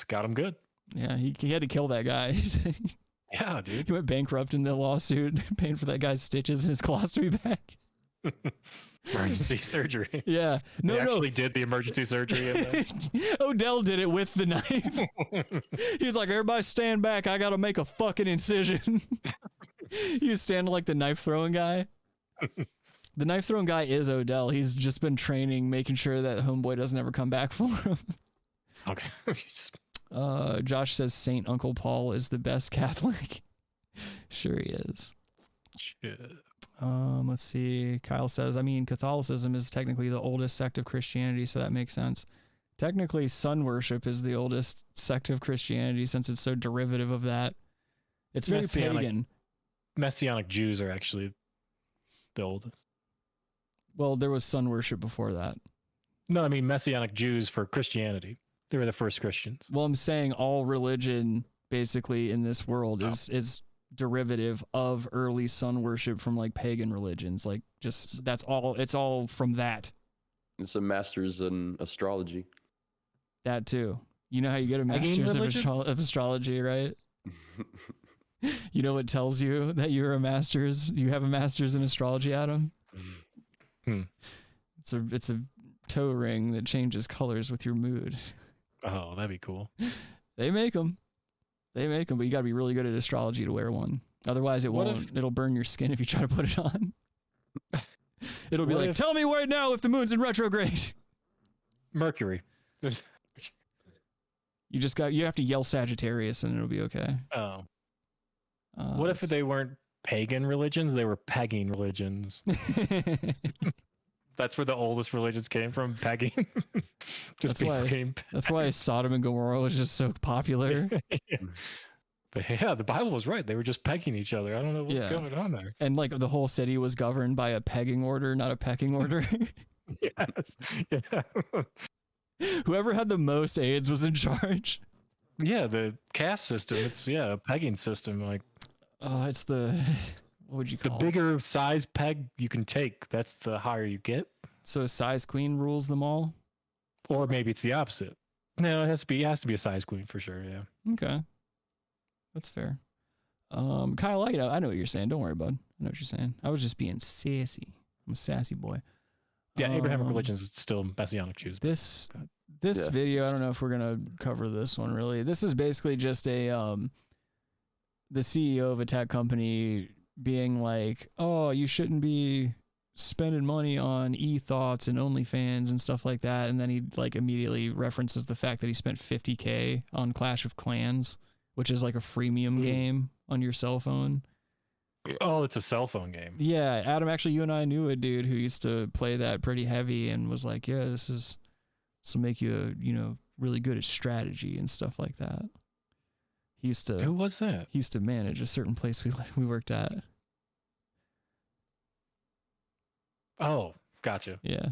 Got him good. Yeah, he had to kill that guy. Yeah, dude. He went bankrupt in the lawsuit, paying for that guy's stitches and his claws to be back. Emergency surgery. Yeah. They actually did the emergency surgery. Odell did it with the knife. He's like, everybody stand back. I got to make a fucking incision. He was standing like the knife throwing guy. The knife throwing guy is Odell. He's just been training, making sure that homeboy doesn't ever come back for him. Okay. Josh says Saint Uncle Paul is the best Catholic. Sure he is. Shit. Let's see. Kyle says, I mean, Catholicism is technically the oldest sect of Christianity, so that makes sense. Technically, sun worship is the oldest sect of Christianity since it's so derivative of that. It's very pagan. Messianic Jews are actually the oldest. Well, there was sun worship before that. No, I mean Messianic Jews for Christianity. They were the first Christians. Well, I'm saying all religion basically in this world is derivative of early sun worship from like pagan religions. Like just that's all. It's all from that. It's a master's in astrology. That too. You know how you get a master's of astrology, right? You know what tells you that you're a master's? You have a master's in astrology, Adam? It's a toe ring that changes colors with your mood. Oh, that'd be cool. They make them. But you got to be really good at astrology to wear one. Otherwise, it won't. It'll burn your skin if you try to put it on. It'll be like, tell me right now if the moon's in retrograde. Mercury. You have to yell Sagittarius and it'll be okay. Oh. What if they weren't pagan religions? They were pegging religions. That's where the oldest religions came from, pegging. That's why Sodom and Gomorrah was just so popular. But yeah, the Bible was right. They were just pegging each other. I don't know what's going on there. And like the whole city was governed by a pegging order, not a pecking order. Yes. Yeah. Whoever had the most AIDS was in charge. Yeah, the caste system. It's a pegging system. Like, it's the what would you call the bigger size peg you can take? That's the higher you get. So a size queen rules them all, or maybe it's the opposite. No, it has to be a size queen for sure. Yeah. Okay, that's fair. Kyle, I know what you're saying. Don't worry, bud. I know what you're saying. I was just being sassy. I'm a sassy boy. Yeah, Abrahamic religions is still Messianic Jews. This video, I don't know if we're gonna cover this one really. This is basically just the CEO of a tech company being like, oh, you shouldn't be spending money on e-thoughts and OnlyFans and stuff like that. And then he like immediately references the fact that he spent $50K on Clash of Clans, which is like a freemium game on your cell phone. Oh, it's a cell phone game. Yeah, Adam, actually, you and I knew a dude who used to play that pretty heavy and was like, yeah, this will make you, really good at strategy and stuff like that. He used to. Who was that? He used to manage a certain place we worked at. Oh, gotcha. Yeah.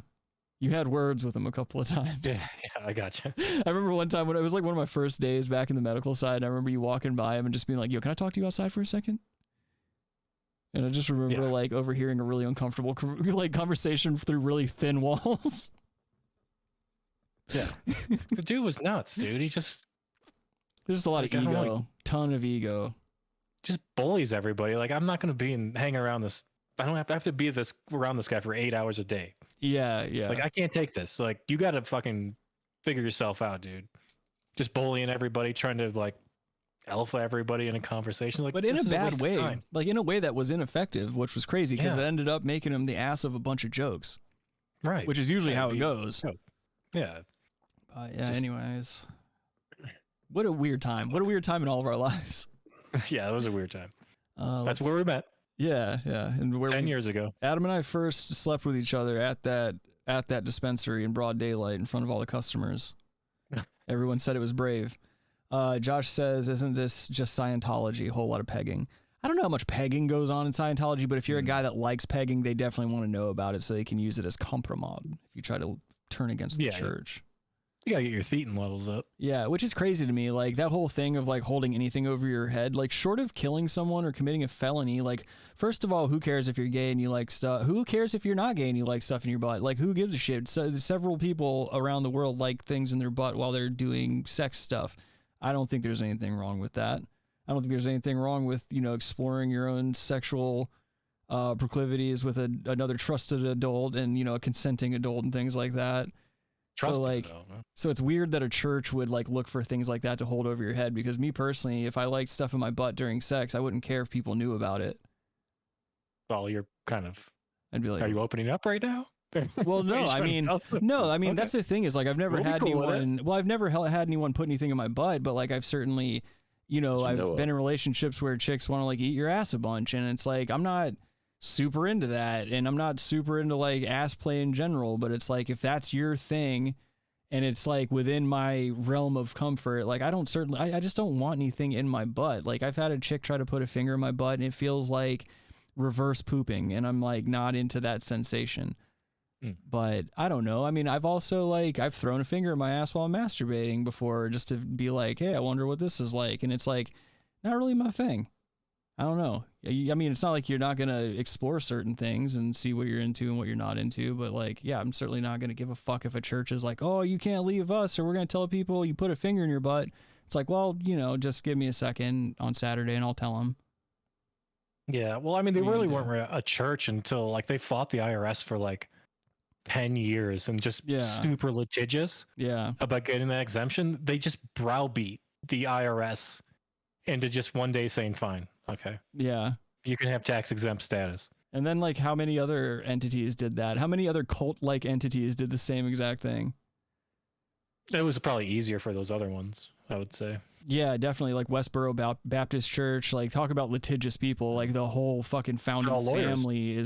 You had words with him a couple of times. Yeah, I gotcha. I remember one time when it was like one of my first days back in the medical side, and I remember you walking by him and just being like, yo, can I talk to you outside for a second? And I just remember like overhearing a really uncomfortable like conversation through really thin walls. Yeah. The dude was nuts, dude. There's just a lot of ego, ton of ego. Just bullies everybody. Like, I'm not going to be hanging around this. I have to be around this guy for 8 hours a day. Yeah. Like, I can't take this. Like, you got to fucking figure yourself out, dude. Just bullying everybody, trying to like alpha everybody in a conversation. Like, but in a bad way, like in a way that was ineffective, which was crazy because it ended up making him the ass of a bunch of jokes. Right. Which is usually how it goes. Yeah. Anyways. What a weird time. What a weird time in all of our lives. Yeah, that was a weird time. That's where we met. Yeah. And 10 years ago. Adam and I first slept with each other at that dispensary in broad daylight in front of all the customers. Everyone said it was brave. Josh says, isn't this just Scientology? A whole lot of pegging. I don't know how much pegging goes on in Scientology, but if you're a guy that likes pegging, they definitely want to know about it so they can use it as compromise if you try to turn against the church. You gotta get your thetan levels up. Yeah, which is crazy to me. Like that whole thing of like holding anything over your head, like short of killing someone or committing a felony, like first of all, who cares if you're gay and you like stuff? Who cares if you're not gay and you like stuff in your butt? Like who gives a shit? So several people around the world like things in their butt while they're doing sex stuff. I don't think there's anything wrong with that. I don't think there's anything wrong with, you know, exploring your own sexual proclivities with another trusted adult and, you know, a consenting adult and things like that. So like, so it's weird that a church would like look for things like that to hold over your head, because me personally, if I liked stuff in my butt during sex, I wouldn't care if people knew about it. Well, you're kind of, I'd be like, are you opening up right now? Well, no, I mean, okay. That's the thing is like, I've never had anyone, well, I've never had anyone put anything in my butt, but like, I've certainly, you know, I've been in relationships where chicks want to like eat your ass a bunch. And it's like, I'm not super into that, and I'm not super into like ass play in general, but it's like if that's your thing and it's like within my realm of comfort, like I just don't want anything in my butt. Like I've had a chick try to put a finger in my butt and it feels like reverse pooping, and I'm like not into that sensation. But I don't know. I mean, I've also like I've thrown a finger in my ass while I'm masturbating before just to be like, hey, I wonder what this is like, and it's like not really my thing. I don't know. I mean, it's not like you're not going to explore certain things and see what you're into and what you're not into, but like, yeah, I'm certainly not going to give a fuck if a church is like, oh, you can't leave us, or we're going to tell people you put a finger in your butt. It's like, well, you know, just give me a second on Saturday and I'll tell them. Yeah. Well, I mean, they really weren't a church until like they fought the IRS for like 10 years and just super litigious about getting that exemption. They just browbeat the IRS into just one day saying, fine. Okay. Yeah. You can have tax exempt status. And then like how many other entities did that? How many other cult-like entities did the same exact thing? It was probably easier for those other ones, I would say. Yeah, definitely. Like Westboro Baptist Church, like talk about litigious people, like the whole fucking founding family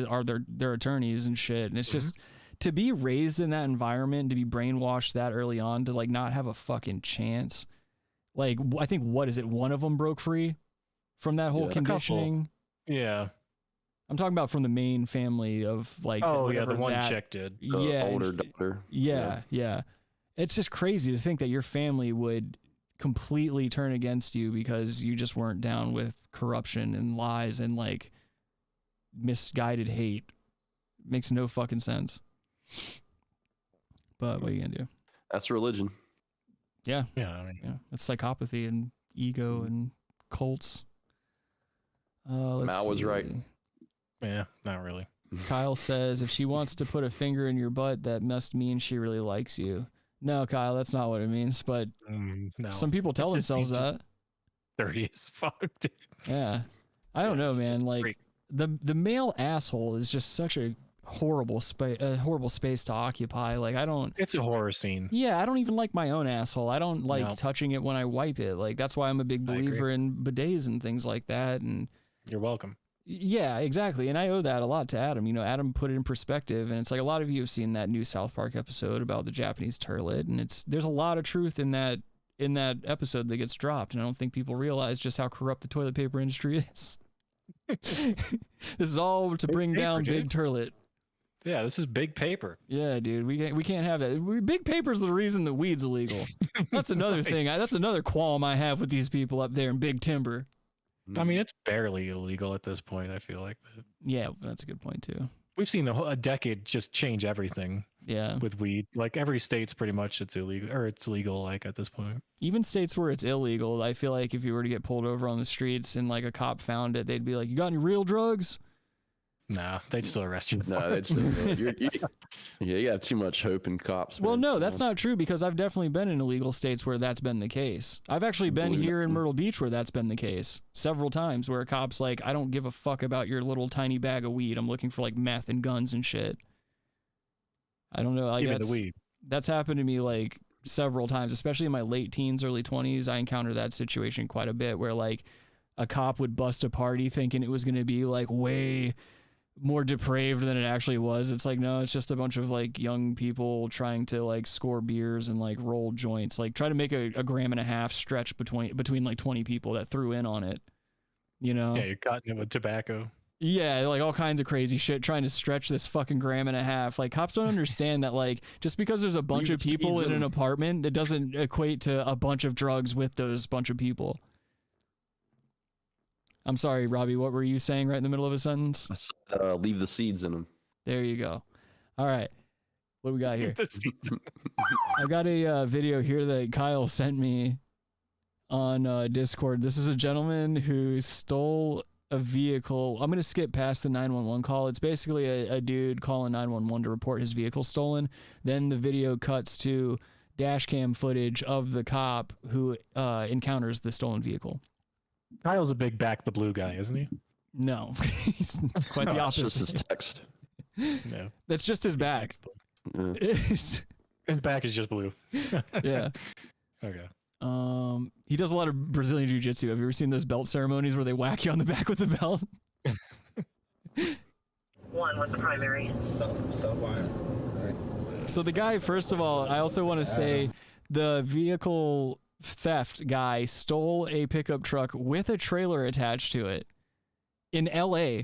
are their attorneys and shit. And it's just to be raised in that environment, to be brainwashed that early on, to like not have a fucking chance. Like I think, what is it? One of them broke free from that whole conditioning. Yeah. I'm talking about from the main family of like, oh yeah, the one chick did. Yeah. Older daughter. Yeah. It's just crazy to think that your family would completely turn against you because you just weren't down with corruption and lies and like misguided hate. Makes no fucking sense. But what are you gonna do? That's religion. Yeah. Yeah. I mean, yeah. It's psychopathy and ego and cults. Mal was right. Yeah, not really. Kyle says, if she wants to put a finger in your butt, that must mean she really likes you. No, Kyle, that's not what it means, but no. Some people tell themselves that. Dirty as fuck, dude. Yeah. I don't know, man. Like the male asshole is just such a horrible space to occupy. Like it's a horror scene. Yeah, I don't even like my own asshole. I don't like touching it when I wipe it. Like that's why I'm a big believer in bidets and things like that. And you're welcome. Yeah, exactly. And I owe that a lot to Adam. You know, Adam put it in perspective, and it's like a lot of you have seen that new South Park episode about the Japanese turlet, and there's a lot of truth in that episode that gets dropped, and I don't think people realize just how corrupt the toilet paper industry is. This is all to bring down Big Turlet. Yeah, this is big paper. Yeah, dude, we can't have that. Big paper's the reason the weed's illegal. That's another thing. That's another qualm I have with these people up there in Big Timber. I mean, it's barely illegal at this point, I feel like. Yeah, that's a good point, too. We've seen a decade just change everything. Yeah. With weed. Like, every state's pretty much it's illegal, or it's legal, like, at this point. Even states where it's illegal, I feel like if you were to get pulled over on the streets and, like, a cop found it, they'd be like, you got any real drugs? Nah, they'd still arrest you. No, they'd still... you got too much hope in cops. Well, no, that's not true, because I've definitely been in illegal states where that's been the case. I've actually been here in Myrtle Beach where that's been the case several times, where a cop's like, I don't give a fuck about your little tiny bag of weed. I'm looking for like meth and guns and shit. I don't know. Like, the weed. That's happened to me like several times, especially in my late teens, early 20s. I encountered that situation quite a bit where like a cop would bust a party thinking it was going to be like way more depraved than it actually was. It's like, no, it's just a bunch of like young people trying to like score beers and like roll joints, like try to make a 1.5 gram stretch between like 20 people that threw in on it. you know? Yeah, you're cutting it with tobacco. Yeah, like all kinds of crazy shit, trying to stretch this fucking gram and a half. Like, cops don't understand that, like, just because there's a bunch of people in an apartment, it doesn't equate to a bunch of drugs with those bunch of people. I'm sorry, Robbie, what were you saying right in the middle of a sentence? Leave the seeds in them. There you go. All right. What do we got here? I've got a video here that Kyle sent me on Discord. This is a gentleman who stole a vehicle. I'm going to skip past the 911 call. It's basically a dude calling 911 to report his vehicle stolen. Then the video cuts to dash cam footage of the cop who encounters the stolen vehicle. Kyle's a big back the blue guy, isn't he? No, he's quite the opposite. That's just his text. No. That's just his back. His back is just blue. Yeah. Okay. He does a lot of Brazilian jiu-jitsu. Have you ever seen those belt ceremonies where they whack you on the back with the belt? One was the primary. So the guy, first of all, I also want to say the vehicle theft guy stole a pickup truck with a trailer attached to it in LA.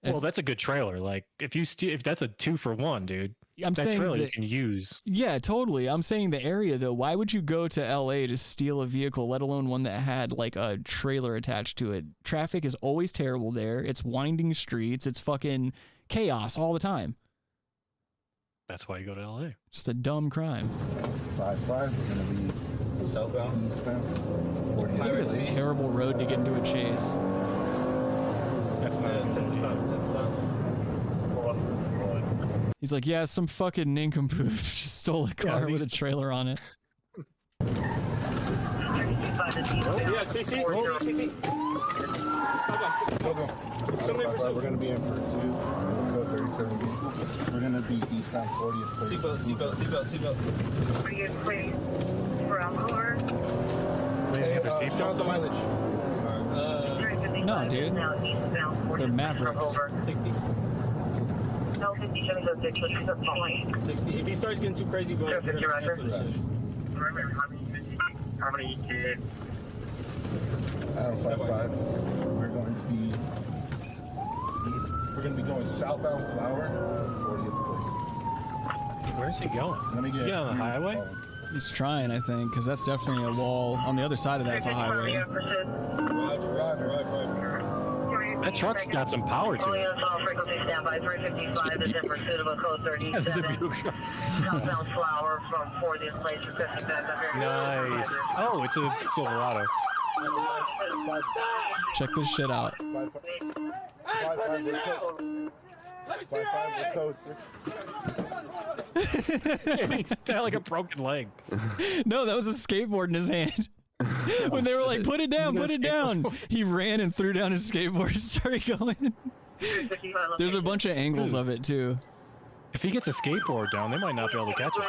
Well, that's a good trailer. Like, if that's a 2-for-1, dude. I'm that saying trailer that, you can use. Yeah, totally. I'm saying the area, though. Why would you go to LA to steal a vehicle, let alone one that had like a trailer attached to it? Traffic is always terrible there. It's winding streets. It's fucking chaos all the time. That's why you go to LA. Just a dumb crime. 5-5. We're gonna be southbound, eastbound. 40. I think it's a terrible road to get into a chase. That's not 10 to 5. He's like, yeah, some fucking nincompoop just stole a car with a trailer on it. Yeah, TC. We're going to be in pursuit. Code 37B. We're going to be eastbound 40th. Seatbelt. Are you free for alcohol? Shout out the mileage. No, dude. They're Mavericks. 60. No, 50, 60. If he starts getting too crazy, go ahead and cancel the shit. How many kids? Adam 5-5. We're going to be going southbound Flower for 40th place. Where's he going? Let me get on the highway? He's trying, I think, because that's definitely a wall. On the other side of that's a highway. Roger. That truck's got some power to it. Frequency standby 355 is in pursuit of a code 37. Southbound Flower from 40th place requesting backup. Nice. Oh, it's a Silverado. Check this shit out. 5-5 with code 6. He's got like a broken leg. No, that was a skateboard in his hand. When they were like, put it down, he ran and threw down his skateboard and started going. There's a bunch of angles of it, too. If he gets a skateboard down, they might not be able to catch it.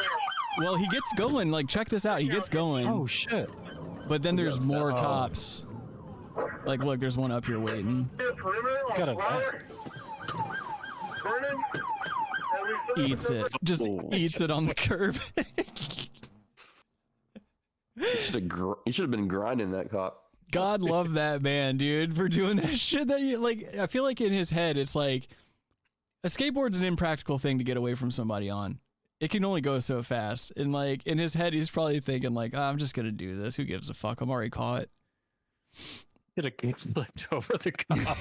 Well, he gets going. Like, check this out. He gets going. Oh, shit. But then there's more cops. Like, look, there's one up here waiting. Got a vest. Eats it. Just eats it on the curb. You should have been grinding that cop. God love that man, dude, for doing that shit. That like, I feel like in his head, it's like a skateboard's an impractical thing to get away from somebody on. It can only go so fast. And like in his head, he's probably thinking like, I'm just gonna do this. Who gives a fuck? I'm already caught. Get a kick flipped over the cop.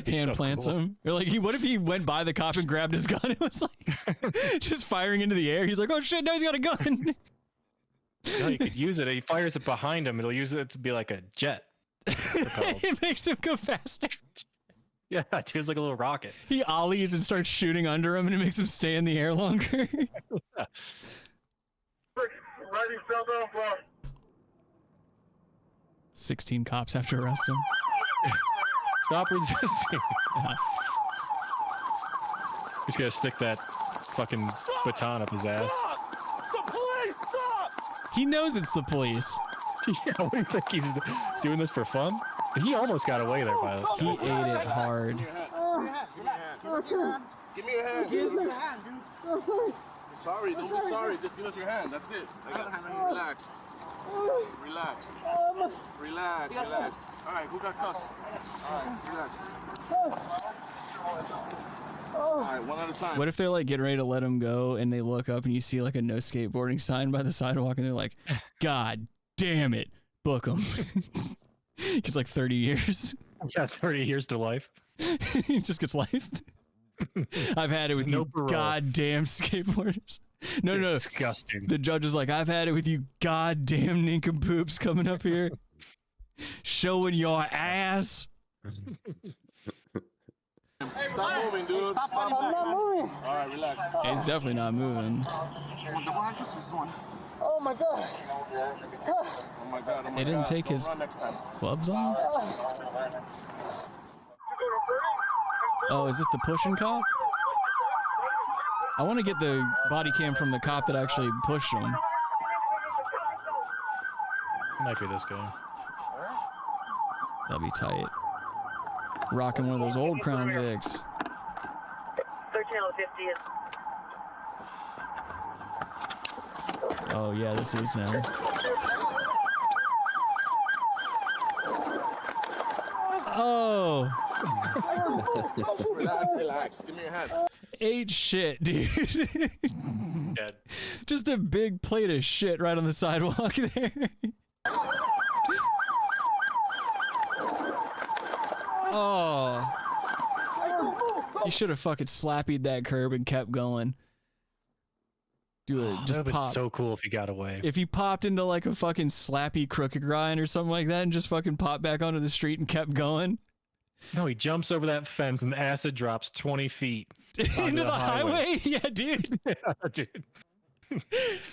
Hand plants him. Or like, what if he went by the cop and grabbed his gun? It was like just firing into the air. He's like, oh shit, now he's got a gun. No, you could use it. He fires it behind him. It'll use it to be like a jet. It makes him go faster. Yeah, it feels like a little rocket. He ollies and starts shooting under him, and it makes him stay in the air longer. 16 cops have to arrest him. Stop resisting. He's gonna stick that fucking baton up his ass. He knows it's the police. Yeah, what do you think? He's doing this for fun? He almost got away there, by the way. He ate it hard. Give me your hand. Give me your hand, dude. Oh, sorry. Sorry, don't be sorry. Just give us your hand. That's it. I got a hand on you. Relax. Relax. Relax, relax. All right, who got cuffs? All right, relax. All right, one at a time. What if they're like getting ready to let him go and they look up and you see like a no skateboarding sign by the sidewalk and they're like, God damn it, book him. He's like 30 years. Yeah, 30 years to life. He just gets life. I've had it with you goddamn skateboarders. No. Disgusting. The judge is like, I've had it with you goddamn nincompoops coming up here. Showing your ass. Stop moving, dude. Stop moving. I'm not moving. All right, relax. He's definitely not moving. Oh my god. Oh my god. They didn't take his gloves off? Oh, is this the pushing cop? I want to get the body cam from the cop that actually pushed him. Might be this guy. That'd be tight. Rocking one of those old Crown Vics. 1350 is. Oh yeah, this is him. Oh. Relax. Give me your hand. Ate shit, dude. Dead. Just a big plate of shit right on the sidewalk there. Oh. He should have fucking slappied that curb and kept going. Do it. Just pop. So cool if he got away. If he popped into like a fucking slappy crooked grind or something like that and just fucking popped back onto the street and kept going. No, he jumps over that fence and the acid drops 20 feet into the highway. Yeah, dude. Yeah, dude.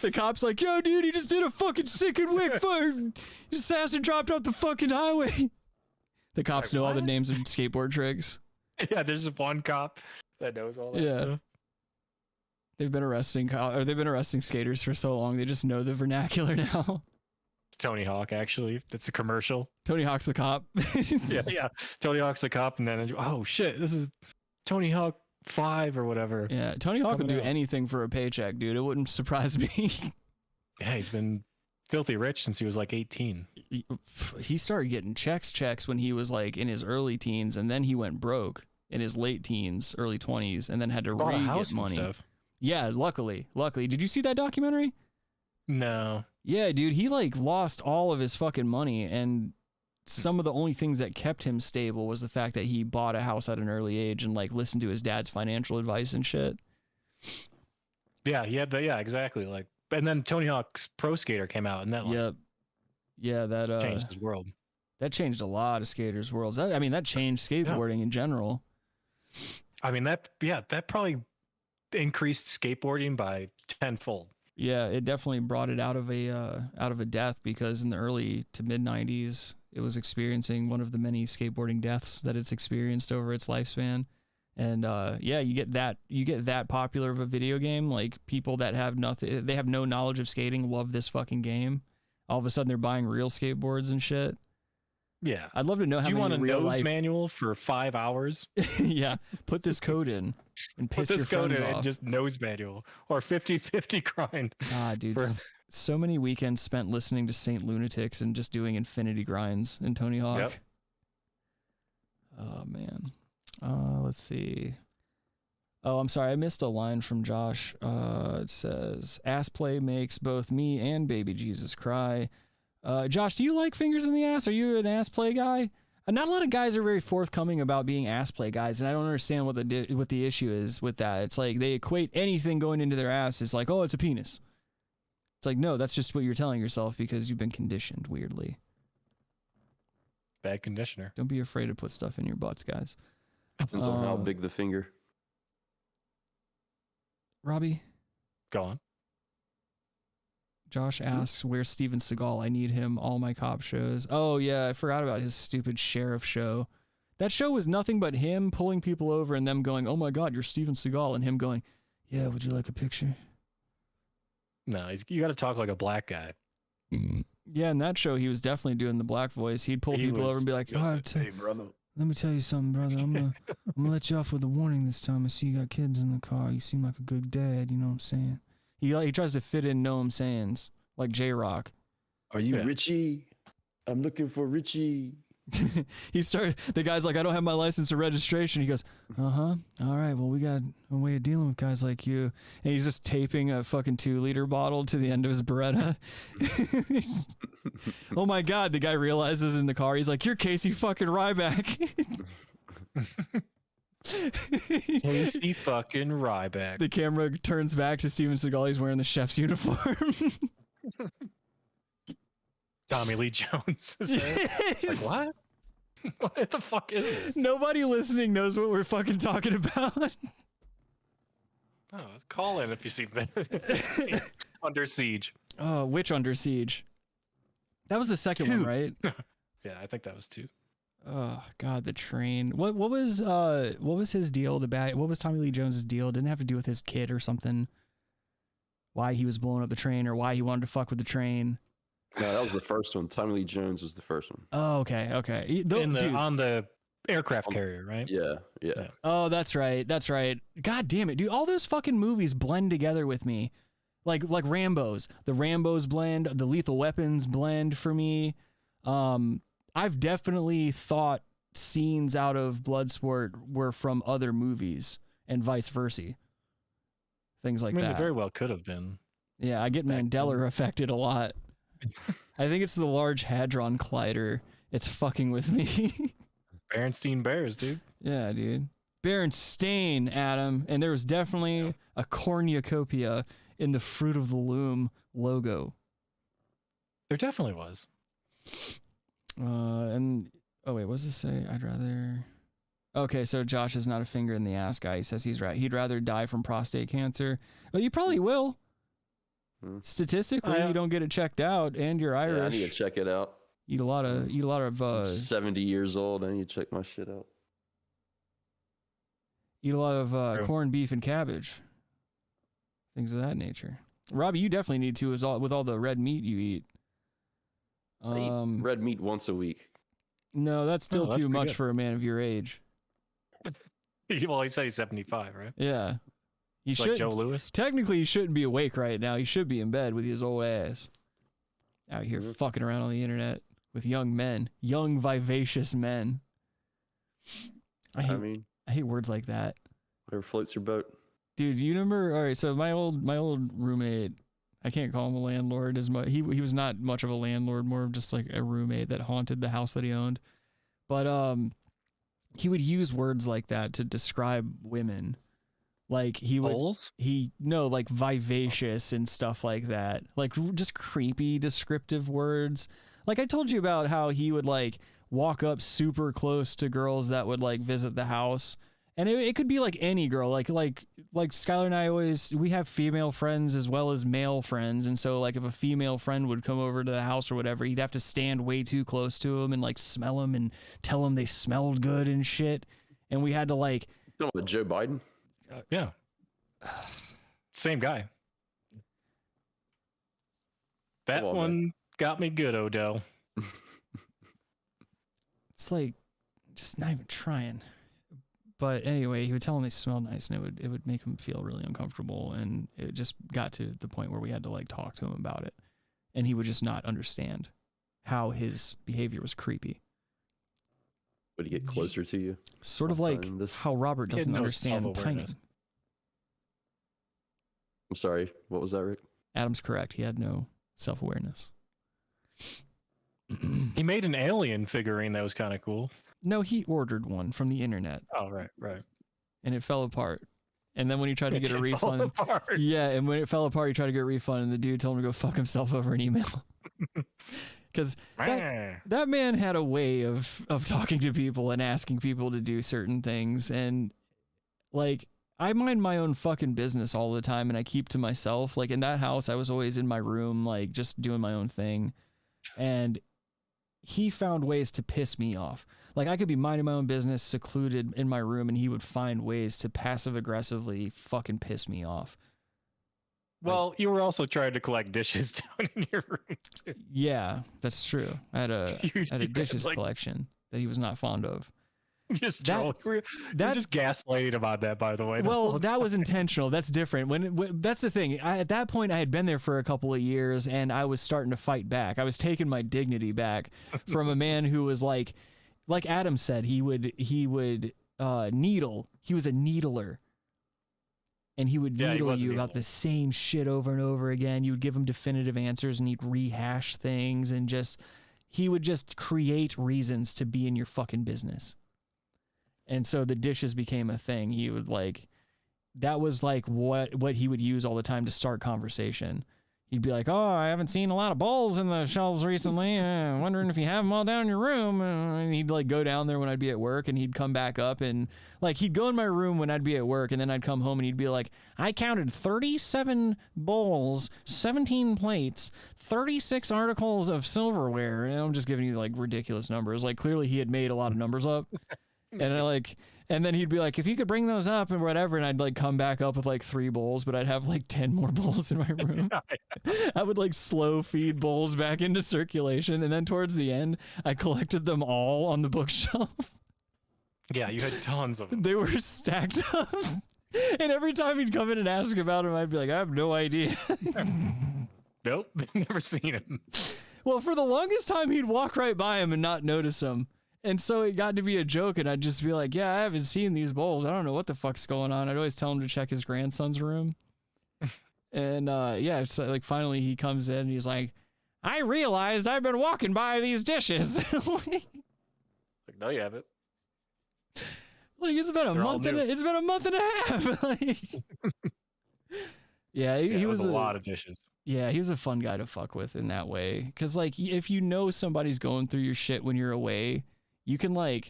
The cop's like, yo, dude, he just did a fucking sick and wick fire. His acid dropped off the fucking highway. The cops know all the names of skateboard tricks. Yeah, there's just one cop that knows all that stuff. They've been arresting skaters for so long. They just know the vernacular now. Tony Hawk, actually. That's a commercial. Tony Hawk's the cop. yeah. Tony Hawk's the cop, and then, oh shit, this is Tony Hawk 5 or whatever. Yeah, Tony Hawk would do anything for a paycheck, dude. It wouldn't surprise me. Yeah, he's been filthy rich since he was like 18. He started getting checks when he was like in his early teens, and then he went broke in his late teens, early 20s, and then had to get money. Stuff. Yeah, luckily. Did you see that documentary? No. Yeah, dude, he like lost all of his fucking money, and some of the only things that kept him stable was the fact that he bought a house at an early age and like listened to his dad's financial advice and shit. Yeah, exactly. Like, and then Tony Hawk's Pro Skater came out, and that that changed his world. That changed a lot of skaters' worlds. That changed skateboarding in general. I mean, that probably increased skateboarding by tenfold. Yeah, it definitely brought it out of a death, because in the early to mid 90s, it was experiencing one of the many skateboarding deaths that it's experienced over its lifespan. And you get that popular of a video game, like people that have nothing, they have no knowledge of skating, love this fucking game. All of a sudden, they're buying real skateboards and shit. Yeah, I'd love to know how many. Do you want a real nose life manual for 5 hours? Yeah, put this code in and piss your friends off. And just nose manual or 50-50 grind. Dude, so many weekends spent listening to Saint Lunatics and just doing infinity grinds in Tony Hawk. Yep. Oh man, let's see. Oh, I'm sorry, I missed a line from Josh. It says, "Ass play makes both me and baby Jesus cry." Josh, do you like fingers in the ass? Are you an ass play guy? Not a lot of guys are very forthcoming about being ass play guys, and I don't understand what the issue is with that. It's like they equate anything going into their ass as like, oh, it's a penis. It's like, no, that's just what you're telling yourself because you've been conditioned weirdly. Bad conditioner. Don't be afraid to put stuff in your butts, guys. Depends on how big the finger. Robbie? Go on. Josh asks, where's Steven Seagal? I need him. All my cop shows. Oh, yeah, I forgot about his stupid sheriff show. That show was nothing but him pulling people over and them going, oh my God, you're Steven Seagal. And him going, yeah, would you like a picture? No, you got to talk like a black guy. Yeah, in that show, he was definitely doing the black voice. He'd pull people over and be like, hey, brother. Let me tell you something, brother. I'm gonna let you off with a warning this time. I see you got kids in the car. You seem like a good dad. You know what I'm saying? He tries to fit in know what I'm sayings like J-Rock. Are you Richie? I'm looking for Richie. The guy's like, I don't have my license or registration. He goes, all right, well, we got a way of dealing with guys like you. And he's just taping a fucking 2-liter bottle to the end of his Beretta. Oh my God, the guy realizes in the car, he's like, you're Casey fucking Ryback. Casey fucking Ryback. The camera turns back to Steven Seagal. He's wearing the chef's uniform. Tommy Lee Jones is there. Like, what? What the fuck is this? Nobody listening knows what we're fucking talking about. Oh, call in if you see that. Under Siege. Oh, which Under Siege? That was the second one, right? Yeah, I think that was 2. Oh God, the train. What was his deal? What was Tommy Lee Jones's deal? Didn't it have to do with his kid or something? Why he was blowing up the train or why he wanted to fuck with the train? No, that was the first one. Tommy Lee Jones was the first one. Oh, okay. On the aircraft carrier, right? Yeah. Oh, that's right. God damn it, dude. All those fucking movies blend together with me. Like Rambo's. The Rambo's blend, the Lethal Weapons blend for me. I've definitely thought scenes out of Bloodsport were from other movies and vice versa. Things like that. They very well could have been. Yeah, I get Mandela affected a lot. I think it's the Large Hadron Collider. It's fucking with me. Berenstein Bears, dude. Yeah, dude. Berenstain, Adam. And there was definitely a cornucopia in the Fruit of the Loom logo. There definitely was. And oh wait, what does this say? I'd rather. Okay, so Josh is not a finger in the ass guy. He says he's right. He'd rather die from prostate cancer. Well, you probably will. Statistically, you don't get it checked out, and you're Irish. Yeah, I need to check it out. Eat a lot of. I'm 70 years old. I need to check my shit out. Eat a lot of corned beef and cabbage. Things of that nature. Robbie, you definitely need to, with all the red meat you eat. I eat red meat once a week. No, that's still too much for a man of your age. Well, he said he's 75, right? Yeah. He should. Like Joe Louis? Technically, he shouldn't be awake right now. He should be in bed with his old ass. Out here fucking around on the internet with young men. Young, vivacious men. I hate words like that. Whatever floats your boat. Dude, you remember? All right, so my old roommate, I can't call him a landlord as much. He was not much of a landlord, more of just like a roommate that haunted the house that he owned. But he would use words like that to describe women. Like he would, like vivacious and stuff like that. Like just creepy descriptive words. Like I told you about how he would like walk up super close to girls that would like visit the house. And it could be like any girl, like Skylar and I we have female friends as well as male friends. And so like if a female friend would come over to the house or whatever, he'd have to stand way too close to them and like smell them and tell them they smelled good and shit. And we had to like. You know what, Joe Biden? Yeah. Same guy. That one got me good, Odell. It's like just not even trying. But anyway, he would tell them they smelled nice, and it would make him feel really uncomfortable, and it just got to the point where we had to like talk to him about it, and he would just not understand how his behavior was creepy. Would he get closer to you? Sort of like how Robert doesn't understand timing. I'm sorry, what was that, Rick? Adam's correct. He had no self-awareness. He made an alien figurine that was kind of cool. No, he ordered one from the internet. Oh, right. And it fell apart. And then when he tried to get a refund, and when it fell apart, he tried to get a refund, and the dude told him to go fuck himself over an email. Because that man had a way of talking to people and asking people to do certain things. And like, I mind my own fucking business all the time, and I keep to myself. Like in that house, I was always in my room, like just doing my own thing. And he found ways to piss me off. Like I could be minding my own business, secluded in my room, and he would find ways to passive aggressively fucking piss me off. Well, you were also trying to collect dishes down in your room too. Yeah, that's true. I had a dishes collection that he was not fond of. Just gaslighting about that, by the way. Well, that was intentional. That's different. When that's the thing. At that point, I had been there for a couple of years, and I was starting to fight back. I was taking my dignity back from a man who was like Adam said, he would needle. He was a needler. And he would needle you about the same shit over and over again. You would give him definitive answers, and he'd rehash things, and he would just create reasons to be in your fucking business. And so the dishes became a thing. He would that was like what he would use all the time to start conversation. He'd be like, "Oh, I haven't seen a lot of bowls in the shelves recently. Wondering if you have them all down in your room." And he'd go down there when I'd be at work, and he'd come back up, and he'd go in my room when I'd be at work, and then I'd come home, and he'd be like, "I counted 37 bowls, 17 plates, 36 articles of silverware." And I'm just giving you ridiculous numbers. Clearly he had made a lot of numbers up. And then he'd be like, "If you could bring those up and whatever," and I'd come back up with 3 bowls, but I'd have 10 more bowls in my room. I would slow feed bowls back into circulation, and then towards the end, I collected them all on the bookshelf. Yeah, you had tons of them. They were stacked up, and every time he'd come in and ask about them, I'd be like, "I have no idea." Nope, never seen him. Well, for the longest time, he'd walk right by him and not notice them. And so it got to be a joke, and I'd just be like, "Yeah, I haven't seen these bowls. I don't know what the fuck's going on." I'd always tell him to check his grandson's room. And it's finally he comes in and he's like, "I realized I've been walking by these dishes." No, you haven't. It's been a month and a half. Yeah, he was a lot of dishes. Yeah, he was a fun guy to fuck with in that way. Because if you know somebody's going through your shit when you're away, you can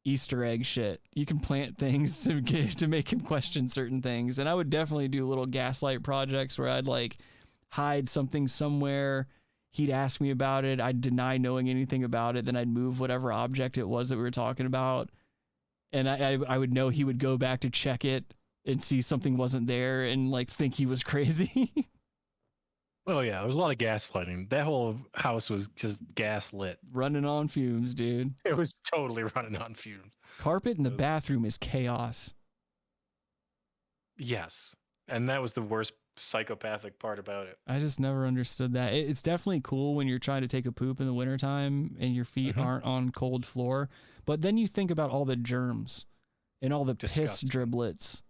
Easter egg shit. You can plant things to make him question certain things. And I would definitely do little gaslight projects where I'd hide something somewhere. He'd ask me about it. I'd deny knowing anything about it. Then I'd move whatever object it was that we were talking about. And I would know he would go back to check it and see something wasn't there and think he was crazy. Oh yeah, there was a lot of gaslighting. That whole house was just gaslit. Running on fumes, dude. It was totally running on fumes. Carpet in the bathroom is chaos. Yes. And that was the worst psychopathic part about it. I just never understood that. It's definitely cool when you're trying to take a poop in the wintertime and your feet aren't on cold floor. But then you think about all the germs and all the piss driblets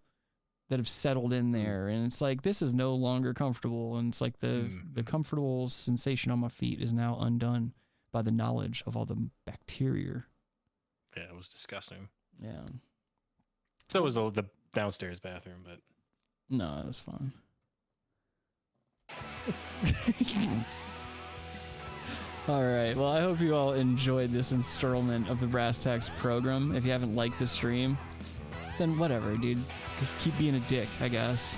that have settled in there, and it's this is no longer comfortable, and it's the comfortable sensation on my feet is now undone by the knowledge of all the bacteria. Yeah, it was disgusting. Yeah. So was the downstairs bathroom, but no, it was fun. All right. Well, I hope you all enjoyed this installment of the Brass Tacks program. If you haven't liked the stream, then whatever, dude. Keep being a dick, I guess.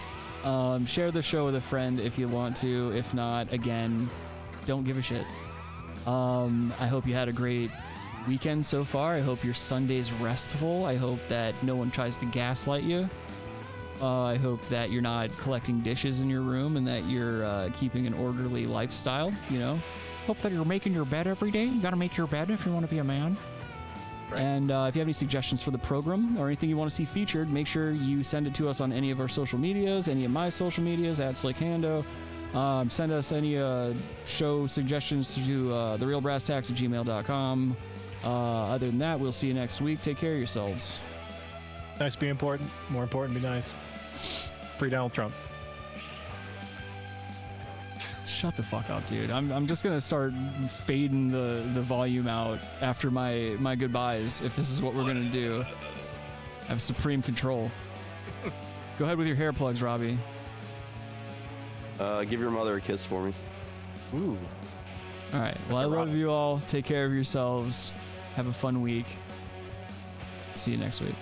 Share the show with a friend if you want to. If not, again, don't give a shit. I hope you had a great weekend so far. I hope your Sunday's restful. I hope that no one tries to gaslight you. I hope that you're not collecting dishes in your room and that you're keeping an orderly lifestyle, Hope that you're making your bed every day. You got to make your bed if you want to be a man. Right. And if you have any suggestions for the program or anything you want to see featured, make sure you send it to us on any of our social medias, any of my social medias, @SlickHando. Send us any show suggestions to therealbrasstacks@gmail.com. Other than that, we'll see you next week. Take care of yourselves. Nice, be important. More important, be nice. Free Donald Trump. Shut the fuck up, dude. I'm just gonna start fading the volume out after my goodbyes if this is what we're gonna do. I have supreme control. Go ahead with your hair plugs, Robbie. Give your mother a kiss for me. Ooh. All right. Well, I love you all. Take care of yourselves. Have a fun week. See you next week.